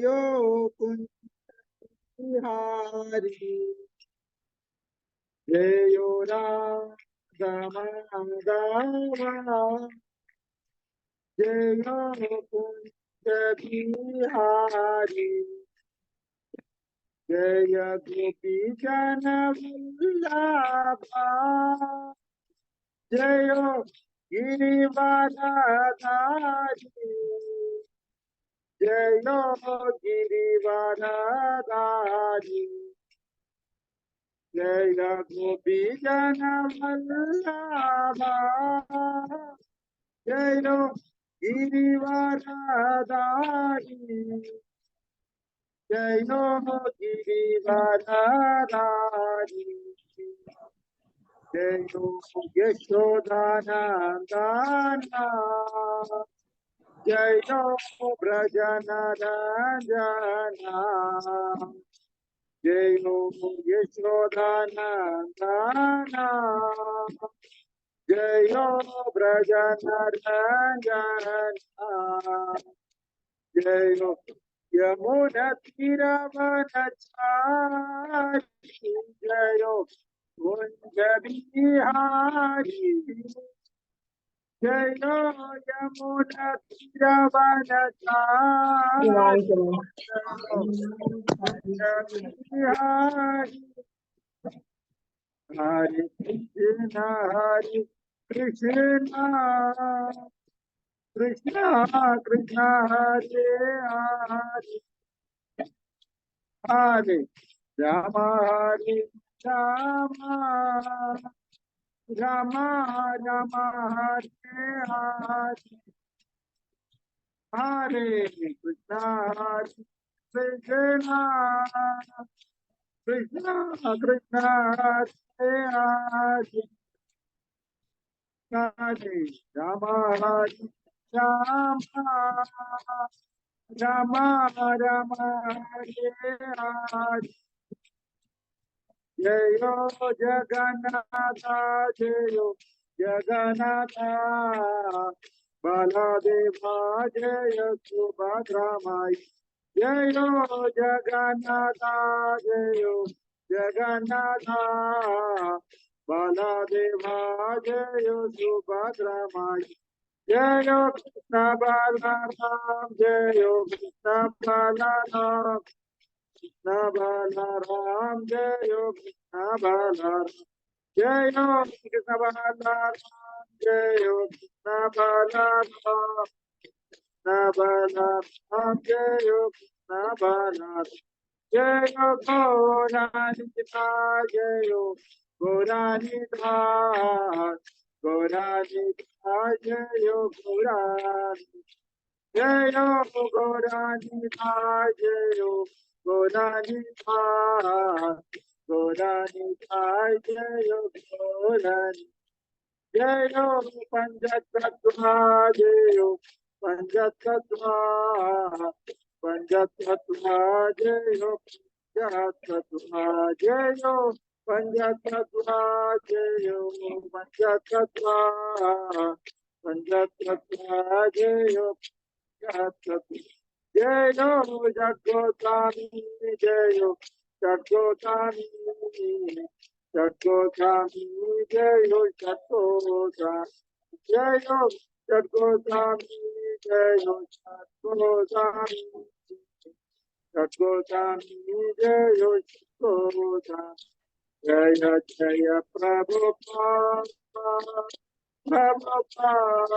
यो कुंज बिहारी जयो राधा माधव जयो कुंज बिहारी जय गोपी जन वल्लभा जयो गिरिवरधारी जयो गिरिवरधारी जय गोपी जन वल्लभा जयो गिरिवरधारी जयो गिरिवरधारी जयो यशोदानंदना जयो ब्रजनरंजना जयो यशोदानंदना जयो ब्रजनरंजना जयो यमुना तीरवनचारी जयो कुंज बिहारी जयो यमुना तीरवनचारी कुंज बिहारी हरे कृष्ण कृष्ण कृष्ण हरे हरे हरे राम राम राम हरे हरे हरे कृष्ण कृष्ण कृष्ण कृष्ण हरे हरे हरे राम राम राम राम हरे हरे जयो जगन्नाथ जयो जगन्नाथ बलदेवा जय सुभद्रा माई जयो जगन्नाथ जयो जगन्नाथ बलदेवा जय सुभद्रा माई जयो कृष्ण बलराम जयो कृष्ण बलराम कृष्ण बलराम जयो कृष्ण बलराम जयो कृष्ण बलराम जयो कृष्ण बलराम कृष्ण बलराम जयो कृष्ण बलराम जयो गौरानिधाय जयो गौरानिधाय गौरानिधाय जयो गौरानि जयो गौरानिधाय जयो गौरानिधाय गौरानिधाय जयो गौरानि जयो पंचतत्वा जयो पंचतत्वा पंचतत्वा जयो पंचतत्वा जयो पंचतत्वा जयो पंचतत्वा पंचतत्वा जयो पंचतत्वा जयो जगोतामी जयो जगोतामी जगोतामी जयो जगोतामी जयो जगोतामी जयो जगोतामी जगोतामी जयो जगोतामी जय जय प्रभुपाद प्रभुपाद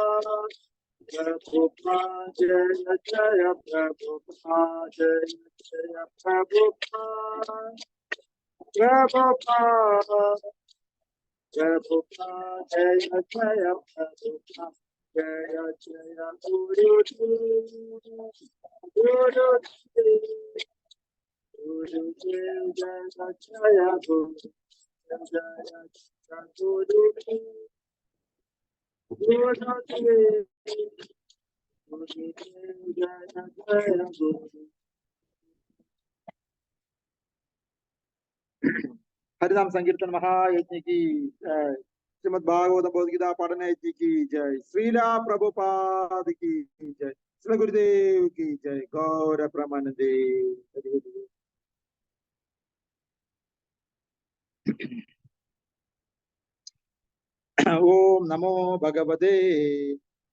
प्रभुपाद जय जय प्रभुपाद जय जय प्रभुपाद प्रभुपाद प्रभुपाद जय जय प्रभुपाद जय जय गुरुदेव गुरुदेव गुरुदेव जय जय गुरुदेव जय जय गुरुदेव गुरुदेव हरिनाम संकीर्तन महायज्ञ की जय। श्रीमद् भागवत भगवद गीता पढ़ने की जय। श्रीला प्रभुपाद की जय। श्री गुरुदेव की जय। गौर ब्रह्मानंदे। ओम नमो भगवते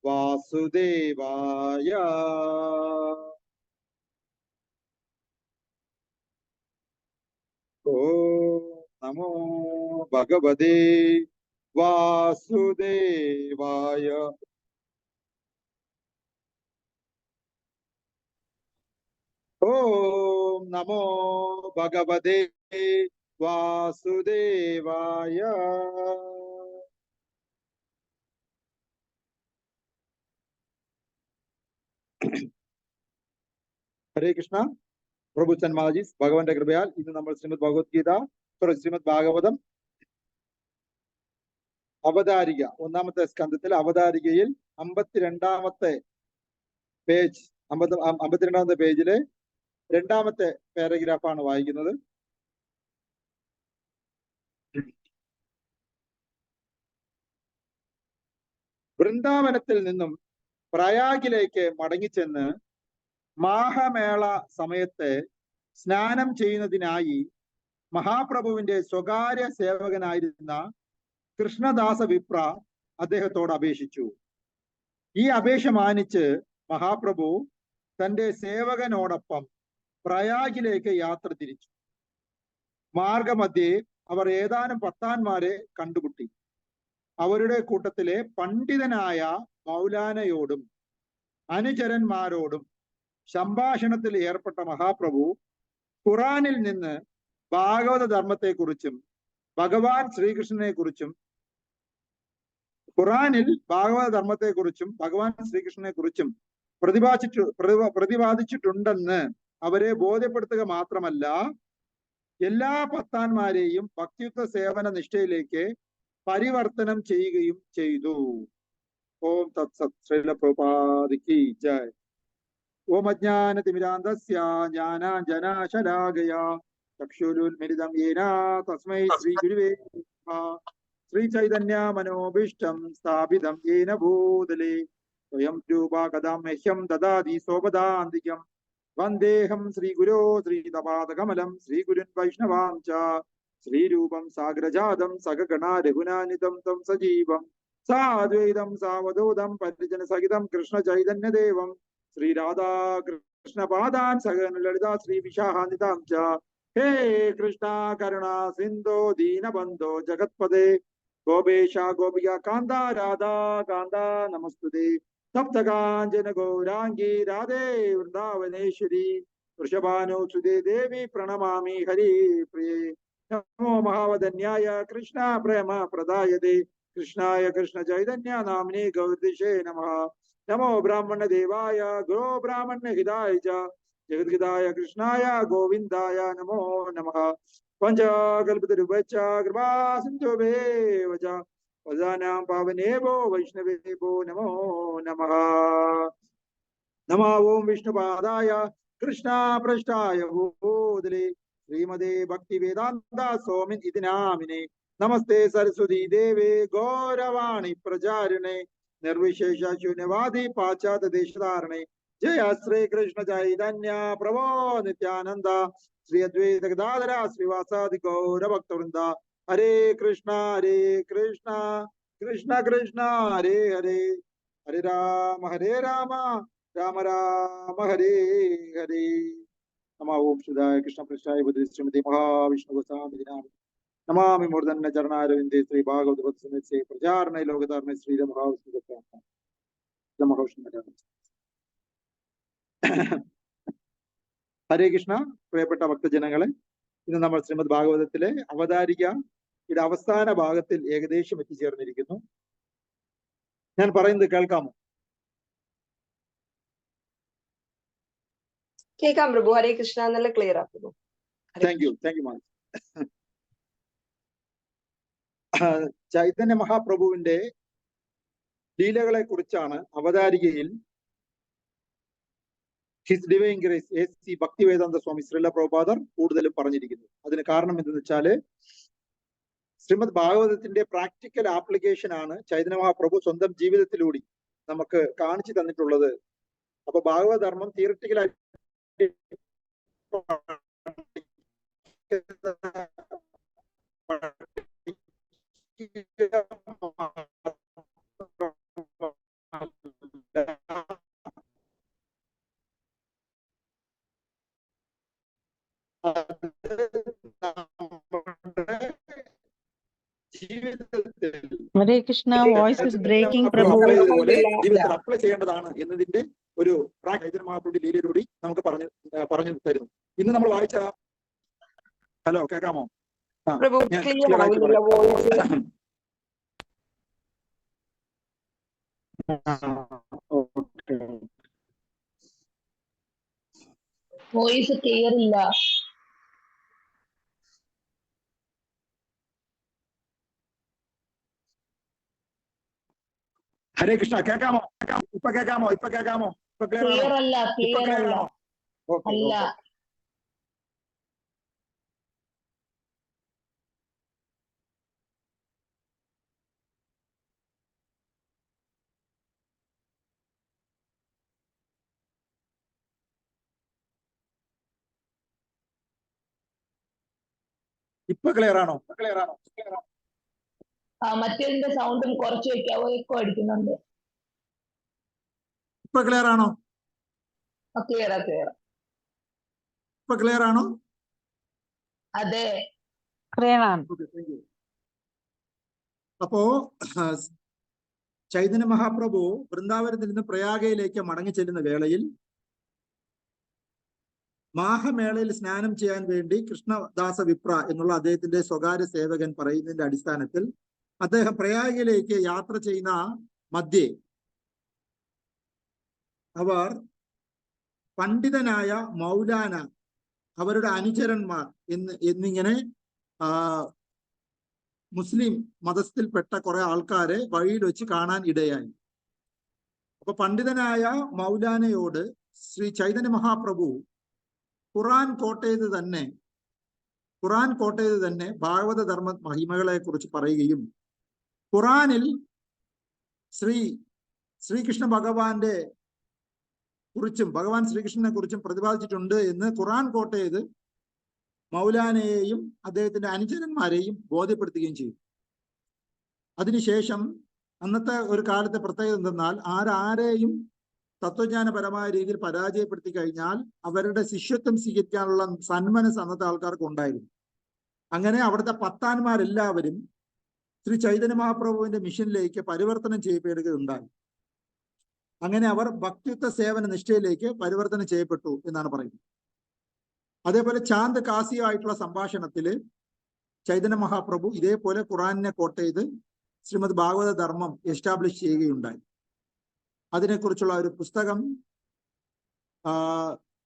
वासुदेवाय। ओम नमो भगवते वासुदेवाय। ओम नमो भगवते वासुदेवाय। हरे कृष्ण। प्रभु चन्माजी ഭഗവാന്റെ കൃപയാൽ ഇന്ന് നമ്മൾ ശ്രീമദ് ഭഗവത്ഗീത ശ്രീമദ് ഭാഗവതം അവതാരിക ഒന്നാമത്തെ സ്കന്ധത്തിൽ അവതാരികയിൽ 52ാമത്തെ പേജ് 52ാമത്തെ പേജിലെ 2ാമത്തെ പാരഗ്രാഫാണ് വായിക്കുന്നത്. വൃന്ദാവനത്തിൽ നിന്നും പ്രയാഗിലേക്ക് മടങ്ങിച്ചെന്ന് മാഹമേള സമയത്ത് സ്നാനം ചെയ്യുന്നതിനായി മഹാപ്രഭുവിന്റെ സ്വകാര്യ സേവകനായിരുന്ന കൃഷ്ണദാസ വിപ്ര അദ്ദേഹത്തോട് അപേക്ഷിച്ചു. ഈ അപേക്ഷ മാനിച്ച് മഹാപ്രഭു തന്റെ സേവകനോടൊപ്പം പ്രയാഗിലേക്ക് യാത്ര തിരിച്ചു. മാർഗമധ്യേ അവർ ഏതാനും പത്താന്മാരെ കണ്ടുമുട്ടി. അവരുടെ കൂട്ടത്തിലെ പണ്ഡിതനായ മൗലാനയോടും അനുചരന്മാരോടും സംഭാഷണത്തിൽ ഏർപ്പെട്ട മഹാപ്രഭു ഖുറാനിൽ നിന്ന് ഭാഗവത ധർമ്മത്തെക്കുറിച്ചും ഭഗവാൻ ശ്രീകൃഷ്ണനെ കുറിച്ചും ഭഗവാൻ ശ്രീകൃഷ്ണനെ കുറിച്ചും പ്രതിപാദിച്ചിട്ടുണ്ടെന്ന് അവരെ ബോധ്യപ്പെടുത്തുക മാത്രമല്ല എല്ലാ പത്താന്മാരെയും ഭക്തിയുക്ത സേവന നിഷ്ഠയിലേക്ക് പരിവർത്തനം ചെയ്യുകയും ചെയ്തു. ഓം തത്സത്. ശ്രീല പ്രഭുപാദിക്ക് ജയ്. ഓം അജ്ഞാനതിമിരാന്തസ്യ ജ്ഞാനാഞ്ജനാശലാകയാ ചക്ഷുരുന്മിലിതം യേന തസ്മൈ ശ്രീ ഗുരുവേ നമഃ. ശ്രീ ചൈതന്യ മനോഭീഷ്ടം സ്ഥാപിതം യേന ഭൂതലേ സ്വയം രൂപാ കഥാ മഹ്യം ദദാതി സോപദാന്തികം. വന്ദേഹം ശ്രീഗുരോ ശ്രീതപാദകമലം ശ്രീഗുരുൻ വൈഷ്ണവാം ച ശ്രീരൂപം സാഗ്രജാതം സഗഗണ രഘുനാനിതം തം സജീവം സാദ്വൈതം സാവധൂതം പരിജന സഹിതം കൃഷ്ണ ചൈതന്യദേവം ശ്രീരാധാ കൃഷ്ണപാദാൻ സഹഗണ ലളിതാ ശ്രീ വിശാഹാനിതാം ച. ഹേ കൃഷ്ണ കരുണ സിന്ധോ ദീനബന്ധോ ജഗത്പദേ ഗോപേശ ഗോപിക കാന്ത രാധാ കാന്ത നമസ്തുതേ. സപ്തകാഞ്ചന ഗൗരാംഗി രാധേ വൃന്ദാവനേശ്വരി വൃഷഭാനുസുതേ ദേവി പ്രണമാമി ഹരി പ്രിയേ. നമോ മഹാവദന്യായ കൃഷ്ണ പ്രേമ പ്രദായതേ കൃഷ്ണായ കൃഷ്ണ ചൈതന്യ നാമിനി ഗൗരിഷേ നമഃ. നമോ ബ്രാഹ്മണ ദേവായ ഗോ ബ്രാഹ്മണ്യ ഹിതായ ച ജഗദ്ഗിതായ കൃഷ്ണായ ഗോവിന്ദായ നമോ നമഃ. പഞ്ചകൽപതരുപച്ച കൃപാ സിന്ധുവേവ ച വദാനാം പാവനേവോ വൈഷ്ണവേവോ നമോ നമഃ. നമോ ഓം വിഷ്ണുപാദായ കൃഷ്ണപൃഷ്ഠായ ഭൂതലേ ശ്രീമതേ ഭക്തി വേദാന്ത സ്വാമിൻ ഇതി നാമിനെ. നമസ്തേ സരസ്വതി ദേവേ ഗൗരവാണി പ്രചാരിണേ നിർവിശേഷ ശൂന്യവാദി പാശ്ചാത്യ ദേശധാരണേ. ജയ ശ്രീ കൃഷ്ണ ചൈതന്യ പ്രഭോ നിത്യാനന്ദ ശ്രീ അദ്വൈത ഗദാധര ശ്രീവാസാദി ഗൗരഭക്തവൃന്ദ. ഹരേ കൃഷ്ണ കൃഷ്ണ കൃഷ്ണ ഹരേ ഹരേ ഹരേ രാമ രാമ രാമ ഹരേ ഹരേ. നമോ ഓം ശ്രീതായ കൃഷ്ണപൃഷ്ഠായ ഭദ്രേ ശ്രീമതി മഹാവിഷ്ണു ഗോസ്വാമി നമാമി മൂർധന്യ ചരണാരവിന്ദേ ശ്രീ ഭാഗവത ഭക്തസമേതേ പ്രചാരണ ലോകധാരണ ശ്രീ മഹാവിഷ്ണു. ഹരേ കൃഷ്ണ. പ്രിയപ്പെട്ട ഭക്തജനങ്ങളെ, ഇന്ന് നമ്മൾ ശ്രീമദ് ഭാഗവതത്തിലെ അവതാരികയുടെ അവസാന ഭാഗത്തിൽ ഏകദേശം എത്തിച്ചേർന്നിരിക്കുന്നു. ഞാൻ പറയുന്നത് കേൾക്കാമോ? കേൾക്കാം പ്രഭു. ഹരേ കൃഷ്ണ. നല്ല ക്ലിയർ ആക്കുന്നു. Thank you ma'am. ചൈതന്യ മഹാപ്രഭുവിന്റെ ലീലകളെ കുറിച്ചാണ് അവതാരികയിൽ his divine grace A C. Bhaktivedanta Swami Srila Prabhupada കൂടുതലും പറഞ്ഞിരിക്കുന്നത്. അതിന് കാരണം എന്തെന്ന് വെച്ചാല് ശ്രീമദ് ഭാഗവതത്തിന്റെ പ്രാക്ടിക്കൽ ആപ്ലിക്കേഷൻ ആണ് ചൈതന്യ മഹാപ്രഭു സ്വന്തം ജീവിതത്തിലൂടെ നമുക്ക് കാണിച്ചു തന്നിട്ടുള്ളത് അപ്പൊ ഭാഗവതധർമ്മം തിയറിറ്റിക്കലായി Hare Krishna, voice is breaking, Prabhu. ജീവിതത്തിൽ അപ്ലൈ ചെയ്യേണ്ടതാണ് എന്നതിന്റെ ഒരു മഹാപ്രഭുവിന്റെ ലീലയിലൂടെ നമുക്ക് പറഞ്ഞു തരുന്നു. ഇന്ന് നമ്മൾ വായിച്ച ഹലോ കേൾക്കാമോ? പ്രഭു ക്ലിയർ ആവുന്നില്ല വോയിസ്. Voice clear ഇല്ല. ഹരേ കൃഷ്ണ കേൾക്കാമോ? ഇപ്പൊ കേൾക്കാമോ? ഇപ്പൊ ക്ലിയർ അല്ല. അല്ല. ഇപ്പൊ ക്ലിയർ ആണോ? മറ്റേതിന്റെ സൗണ്ടും കുറച്ച് വെക്കാവോ? എക്കോ അടിക്കുന്നുണ്ട്. ഇപ്പൊ ക്ലിയർ ആണോ? ഇപ്പൊ ക്ലിയർ ആണോ? അതെ, അപ്പോ ചൈതന്യ മഹാപ്രഭു വൃന്ദാവനത്തിൽ നിന്ന് പ്രയാഗയിലേക്ക് മടങ്ങി ചെല്ലുന്ന വേളയിൽ മാഹമേളയിൽ സ്നാനം ചെയ്യാൻ വേണ്ടി കൃഷ്ണദാസ വിപ്ര എന്നുള്ള അദ്ദേഹത്തിന്റെ സ്വകാര്യ സേവകൻ പറയുന്നതിന്റെ അടിസ്ഥാനത്തിൽ അദ്ദേഹം പ്രയാഗയിലേക്ക് യാത്ര ചെയ്യുന്ന മധ്യേ അവർ പണ്ഡിതനായ മൗലാന, അവരുടെ അനുചരന്മാർ എന്നിങ്ങനെ മുസ്ലിം മതത്തിൽപ്പെട്ട കുറെ ആൾക്കാരെ വഴിയിൽ വെച്ച് കാണാൻ ഇടയായി. അപ്പൊ പണ്ഡിതനായ മൗലാനയോട് ശ്രീ ചൈതന്യ മഹാപ്രഭു ഖുറാൻ കോട്ടയത് തന്നെ ഭാഗവതധർമ്മ മഹിമകളെ കുറിച്ച് പറയുകയും ഖുറാനിൽ ശ്രീകൃഷ്ണ ഭഗവാന്റെ കുറിച്ചും ഭഗവാൻ ശ്രീകൃഷ്ണനെ കുറിച്ചും പ്രതിപാദിച്ചിട്ടുണ്ട് എന്ന് ഖുറാൻ കോട്ടയത് മൗലാനയെയും അദ്ദേഹത്തിന്റെ അനുചരന്മാരെയും ബോധ്യപ്പെടുത്തുകയും ചെയ്തു. അതിനുശേഷം അന്നത്തെ ഒരു കാലത്തെ പ്രത്യേകത എന്തെന്നാൽ ആരെയും തത്വജ്ഞാനപരമായ രീതിയിൽ പരാജയപ്പെടുത്തി കഴിഞ്ഞാൽ അവരുടെ ശിഷ്യത്വം സ്വീകരിക്കാനുള്ള സന്മനസ് അന്നത്തെ ആൾക്കാർക്ക് ഉണ്ടായിരുന്നു. അങ്ങനെ അവിടുത്തെ പത്താന്മാരെല്ലാവരും ശ്രീ ചൈതന്യ മഹാപ്രഭുവിന്റെ മിഷനിലേക്ക് പരിവർത്തനം ചെയ്യപ്പെടുകയുണ്ടായി. അങ്ങനെ അവർ ഭക്തിത്വ സേവന നിഷ്ഠയിലേക്ക് പരിവർത്തനം ചെയ്യപ്പെട്ടു എന്നാണ് പറയുന്നത്. അതേപോലെ ചാന്ദ് കാസിയായിട്ടുള്ള സംഭാഷണത്തിൽ ചൈതന്യ മഹാപ്രഭു ഇതേപോലെ ഖുറാനിനെ കോട്ട് ചെയ്ത് ശ്രീമദ് ഭാഗവത ധർമ്മം എസ്റ്റാബ്ലിഷ് ചെയ്യുകയുണ്ടായി. അതിനെക്കുറിച്ചുള്ള ഒരു പുസ്തകം,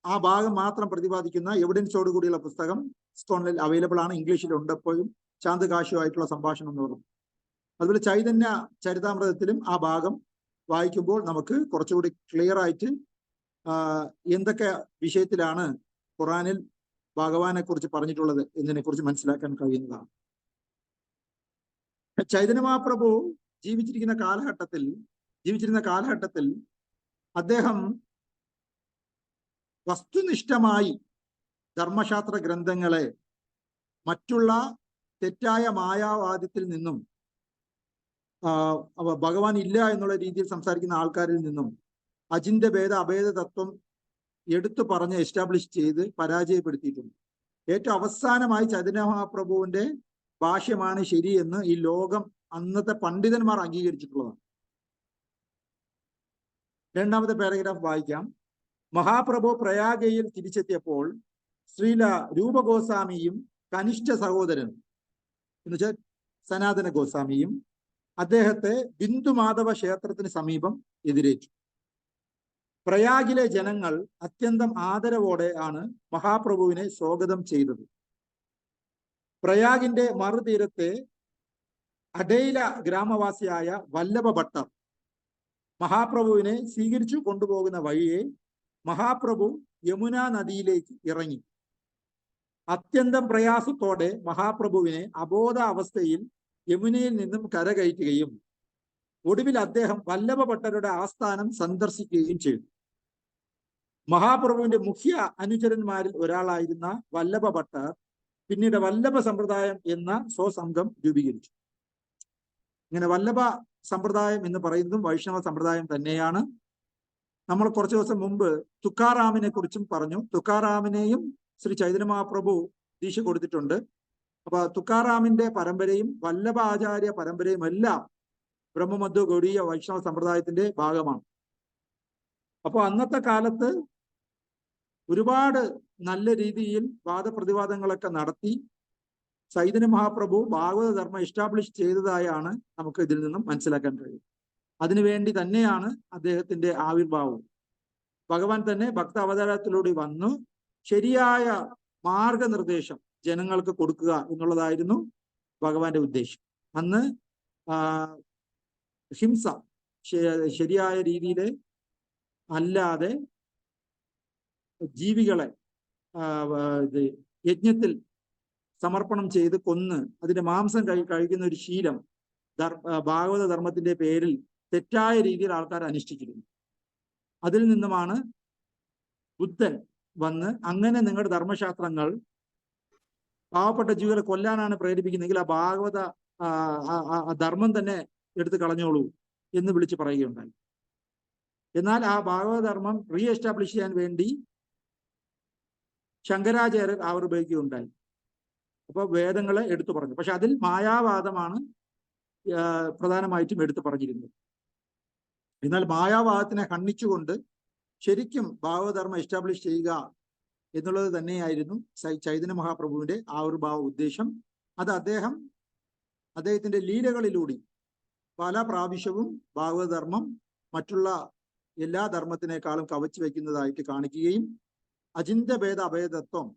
ആ ഭാഗം മാത്രം പ്രതിപാദിക്കുന്ന എവിഡൻസോട് കൂടിയുള്ള പുസ്തകം സ്കോണിൽ അവൈലബിൾ ആണ്. ഇംഗ്ലീഷിലുണ്ട് എപ്പോഴും, ചാന്ദ് കാശിയുമായിട്ടുള്ള സംഭാഷണം എന്ന് പറഞ്ഞു. അതുപോലെ ചൈതന്യ ചരിതാമൃതത്തിലും ആ ഭാഗം വായിക്കുമ്പോൾ നമുക്ക് കുറച്ചുകൂടി ക്ലിയർ ആയിട്ട് എന്തൊക്കെ വിഷയത്തിലാണ് ഖുറാനിൽ ഭഗവാനെ കുറിച്ച് പറഞ്ഞിട്ടുള്ളത് എന്നതിനെ കുറിച്ച് മനസ്സിലാക്കാൻ കഴിയുന്നതാണ്. ചൈതന്യ മഹാപ്രഭു ജീവിച്ചിരുന്ന കാലഘട്ടത്തിൽ അദ്ദേഹം വസ്തുനിഷ്ഠമായി ധർമ്മശാസ്ത്ര ഗ്രന്ഥങ്ങളെ മറ്റുള്ള തെറ്റായ മായാവാദത്തിൽ നിന്നും ഭഗവാൻ ഇല്ല എന്നുള്ള രീതിയിൽ സംസാരിക്കുന്ന ആൾക്കാരിൽ നിന്നും അചിന്ത്യഭേദ അഭേദ തത്വം എടുത്തു പറഞ്ഞ് എസ്റ്റാബ്ലിഷ് ചെയ്ത് പരാജയപ്പെടുത്തിയിട്ടുണ്ട്. ഏറ്റവും അവസാനമായി ചൈതന്യ മഹാപ്രഭുവിന്റെ ഭാഷ്യമാണ് ശരിയെന്ന് ഈ ലോകം അന്നത്തെ പണ്ഡിതന്മാർ അംഗീകരിച്ചിട്ടുള്ളതാണ്. രണ്ടാമത്തെ പാരഗ്രാഫ് വായിക്കാം. മഹാപ്രഭു പ്രയാഗയിൽ തിരിച്ചെത്തിയപ്പോൾ ശ്രീല രൂപഗോസ്വാമിയും കനിഷ്ഠ സഹോദരൻ എന്നുവെച്ചാൽ സനാതന ഗോസ്വാമിയും അദ്ദേഹത്തെ ബിന്ദുമാധവ ക്ഷേത്രത്തിന് സമീപം എതിരേറ്റു. പ്രയാഗിലെ ജനങ്ങൾ അത്യന്തം ആദരവോടെ ആണ് മഹാപ്രഭുവിനെ സ്വാഗതം ചെയ്തത്. പ്രയാഗിന്റെ മറുതീരത്തെ അഡൈല ഗ്രാമവാസിയായ വല്ലഭ ഭട്ടർ മഹാപ്രഭുവിനെ സ്വീകരിച്ചു കൊണ്ടുപോകുന്ന വഴിയെ മഹാപ്രഭു യമുന നദിയിലേക്ക് ഇറങ്ങി. അത്യന്തം പ്രയാസത്തോടെ മഹാപ്രഭുവിനെ അബോധ അവസ്ഥയിൽ യമുനയിൽ നിന്നും കരകയറ്റുകയും ഒടുവിൽ അദ്ദേഹം വല്ലഭ ഭട്ടരുടെ ആസ്ഥാനം സന്ദർശിക്കുകയും ചെയ്തു. മഹാപ്രഭുവിന്റെ മുഖ്യ അനുചരന്മാരിൽ ഒരാളായിരുന്ന വല്ലഭ ഭട്ടർ പിന്നീട് വല്ലഭ സമ്പ്രദായം എന്ന സ്വസംഘം രൂപീകരിച്ചു. ഇങ്ങനെ വല്ലഭ സമ്പ്രദായം എന്ന് പറയുന്നതും വൈഷ്ണവ സമ്പ്രദായം തന്നെയാണ്. നമ്മൾ കുറച്ചു ദിവസം മുമ്പ് തുക്കാറാമിനെ കുറിച്ചും പറഞ്ഞു. തുക്കാറാമിനെയും ശ്രീ ചൈതന്യ മഹാപ്രഭു ദീക്ഷ കൊടുത്തിട്ടുണ്ട്. അപ്പൊ തുക്കാറാമിന്റെ പരമ്പരയും വല്ലഭ ആചാര്യ പരമ്പരയും എല്ലാം ബ്രഹ്മമധ്വ ഗൗഡീയ വൈഷ്ണവ സമ്പ്രദായത്തിന്റെ ഭാഗമാണ്. അപ്പോൾ അന്നത്തെ കാലത്ത് ഒരുപാട് നല്ല രീതിയിൽ വാദപ്രതിവാദങ്ങളൊക്കെ നടത്തി ചൈതന്യ മഹാപ്രഭു ഭാഗവത ധർമ്മം എസ്റ്റാബ്ലിഷ് ചെയ്തതായാണ് നമുക്ക് ഇതിൽ നിന്നും മനസ്സിലാക്കാൻ കഴിയും. അതിനുവേണ്ടി തന്നെയാണ് അദ്ദേഹത്തിന്റെ ആവിർഭാവം. ഭഗവാൻ തന്നെ ഭക്ത അവതാരത്തിലൂടെ വന്നു ശരിയായ മാർഗനിർദ്ദേശം ജനങ്ങൾക്ക് കൊടുക്കുക എന്നുള്ളതായിരുന്നു ഭഗവാന്റെ ഉദ്ദേശം. അന്ന് ഹിംസ ശരിയായ രീതിയിൽ അല്ലാതെ ജീവികളെ യജ്ഞത്തിൽ സമർപ്പണം ചെയ്ത് കൊന്ന് അതിന്റെ മാംസം കഴിക്കുന്ന ഒരു ശീലം ഭാഗവത ധർമ്മത്തിന്റെ പേരിൽ തെറ്റായ രീതിയിൽ ആൾക്കാർ അനുഷ്ഠിച്ചിരുന്നു. അതിൽ നിന്നുമാണ് ബുദ്ധൻ വന്ന് അങ്ങനെ നിങ്ങളുടെ ധർമ്മശാസ്ത്രങ്ങൾ പാവപ്പെട്ട ജീവികളെ കൊല്ലാനാണ് പ്രേരിപ്പിക്കുന്നതെങ്കിൽ ആ ഭാഗവത ധർമ്മം തന്നെ എടുത്ത് കളഞ്ഞോളൂ എന്ന് വിളിച്ച് പറയുകയുണ്ടായി. എന്നാൽ ആ ഭാഗവത ധർമ്മം റീ എസ്റ്റാബ്ലിഷ് ചെയ്യാൻ വേണ്ടി ശങ്കരാചാര്യർ ആവിർഭവിക്കുകയുണ്ടായി. അപ്പൊ വേദങ്ങളെ എടുത്തു പറഞ്ഞു. പക്ഷെ അതിൽ മായാവാദമാണ് പ്രധാനമായിട്ടും എടുത്തു പറഞ്ഞിരുന്നത്. എന്നാൽ മായാവാദത്തിനെ ഖണ്ഡിച്ചുകൊണ്ട് ശരിക്കും ഭാഗവതധർമ്മം എസ്റ്റാബ്ലിഷ് ചെയ്യുക എന്നുള്ളത് തന്നെയായിരുന്നു ചൈതന്യ മഹാപ്രഭുവിന്റെ ആവിർഭാവ ഉദ്ദേശം. അത് അദ്ദേഹത്തിന്റെ ലീലകളിലൂടെ പല പ്രാവശ്യവും ഭാഗവതധർമ്മം മറ്റുള്ള എല്ലാ ധർമ്മത്തിനേക്കാളും കവച്ചു വയ്ക്കുന്നതായിട്ട് കാണിക്കുകയും അചിന്ത്യഭേദ അഭേദത്വം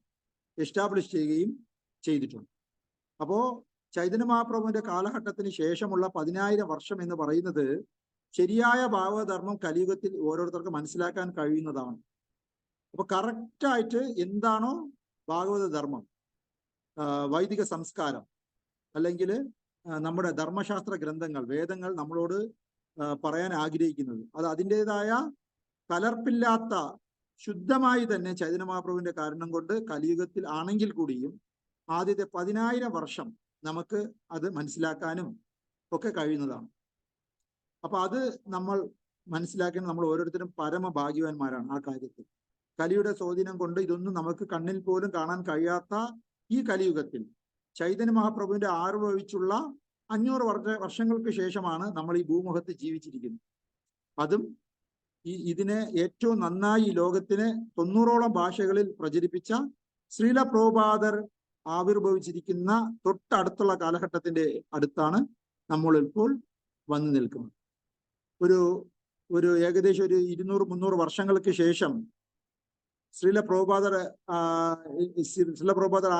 എസ്റ്റാബ്ലിഷ് ചെയ്യുകയും ചെയ്തിട്ടുണ്ട്. അപ്പോ ചൈതന്യ മഹാപ്രഭുവിന്റെ കാലഘട്ടത്തിന് ശേഷമുള്ള 10,000 വർഷം എന്ന് പറയുന്നത് ശരിയായ ഭാഗവതധർമ്മം കലിയുഗത്തിൽ ഓരോരുത്തർക്കും മനസ്സിലാക്കാൻ കഴിയുന്നതാണ്. അപ്പൊ കറക്റ്റായിട്ട് എന്താണോ ഭാഗവത ധർമ്മം, വൈദിക സംസ്കാരം, അല്ലെങ്കിൽ നമ്മുടെ ധർമ്മശാസ്ത്ര ഗ്രന്ഥങ്ങൾ, വേദങ്ങൾ നമ്മളോട് പറയാൻ ആഗ്രഹിക്കുന്നത്, അത് അതിൻ്റെതായ കലർപ്പില്ലാത്ത ശുദ്ധമായി തന്നെ ചൈതന്യ മഹാപ്രഭുവിന്റെ കാരണം കൊണ്ട് കലിയുഗത്തിൽ ആണെങ്കിൽ കൂടിയും ആദ്യത്തെ 10,000 വർഷം നമുക്ക് അത് മനസ്സിലാക്കാനും ഒക്കെ കഴിയുന്നതാണ്. അപ്പൊ അത് നമ്മൾ മനസ്സിലാക്കാൻ നമ്മൾ ഓരോരുത്തരും പരമഭാഗ്യവാന്മാരാണ് ആ കാര്യത്തിൽ. കലിയുടെ സ്വാധീനം കൊണ്ട് ഇതൊന്നും നമുക്ക് കണ്ണിൽ പോലും കാണാൻ കഴിയാത്ത ഈ കലിയുഗത്തിൽ ചൈതന്യ മഹാപ്രഭുവിന്റെ ആവിർഭവിച്ചുള്ള 500 വർഷങ്ങൾക്ക് ശേഷമാണ് നമ്മൾ ഈ ഭൂമുഖത്ത് ജീവിച്ചിരിക്കുന്നത്. അതും ഇതിനെ ഏറ്റവും നന്നായി ഈ ലോകത്തിന് 90ഓളം ഭാഷകളിൽ പ്രചരിപ്പിച്ച ശ്രീല പ്രഭുപാദർ ആവിർഭവിച്ചിരിക്കുന്ന തൊട്ടടുത്തുള്ള കാലഘട്ടത്തിന്റെ അടുത്താണ് നമ്മൾ ഇപ്പോൾ വന്നു നിൽക്കുന്നത്. ഒരു ഏകദേശം ഒരു 200-300 വർഷങ്ങൾക്ക് ശേഷം ശ്രീല പ്രഭുപാദർ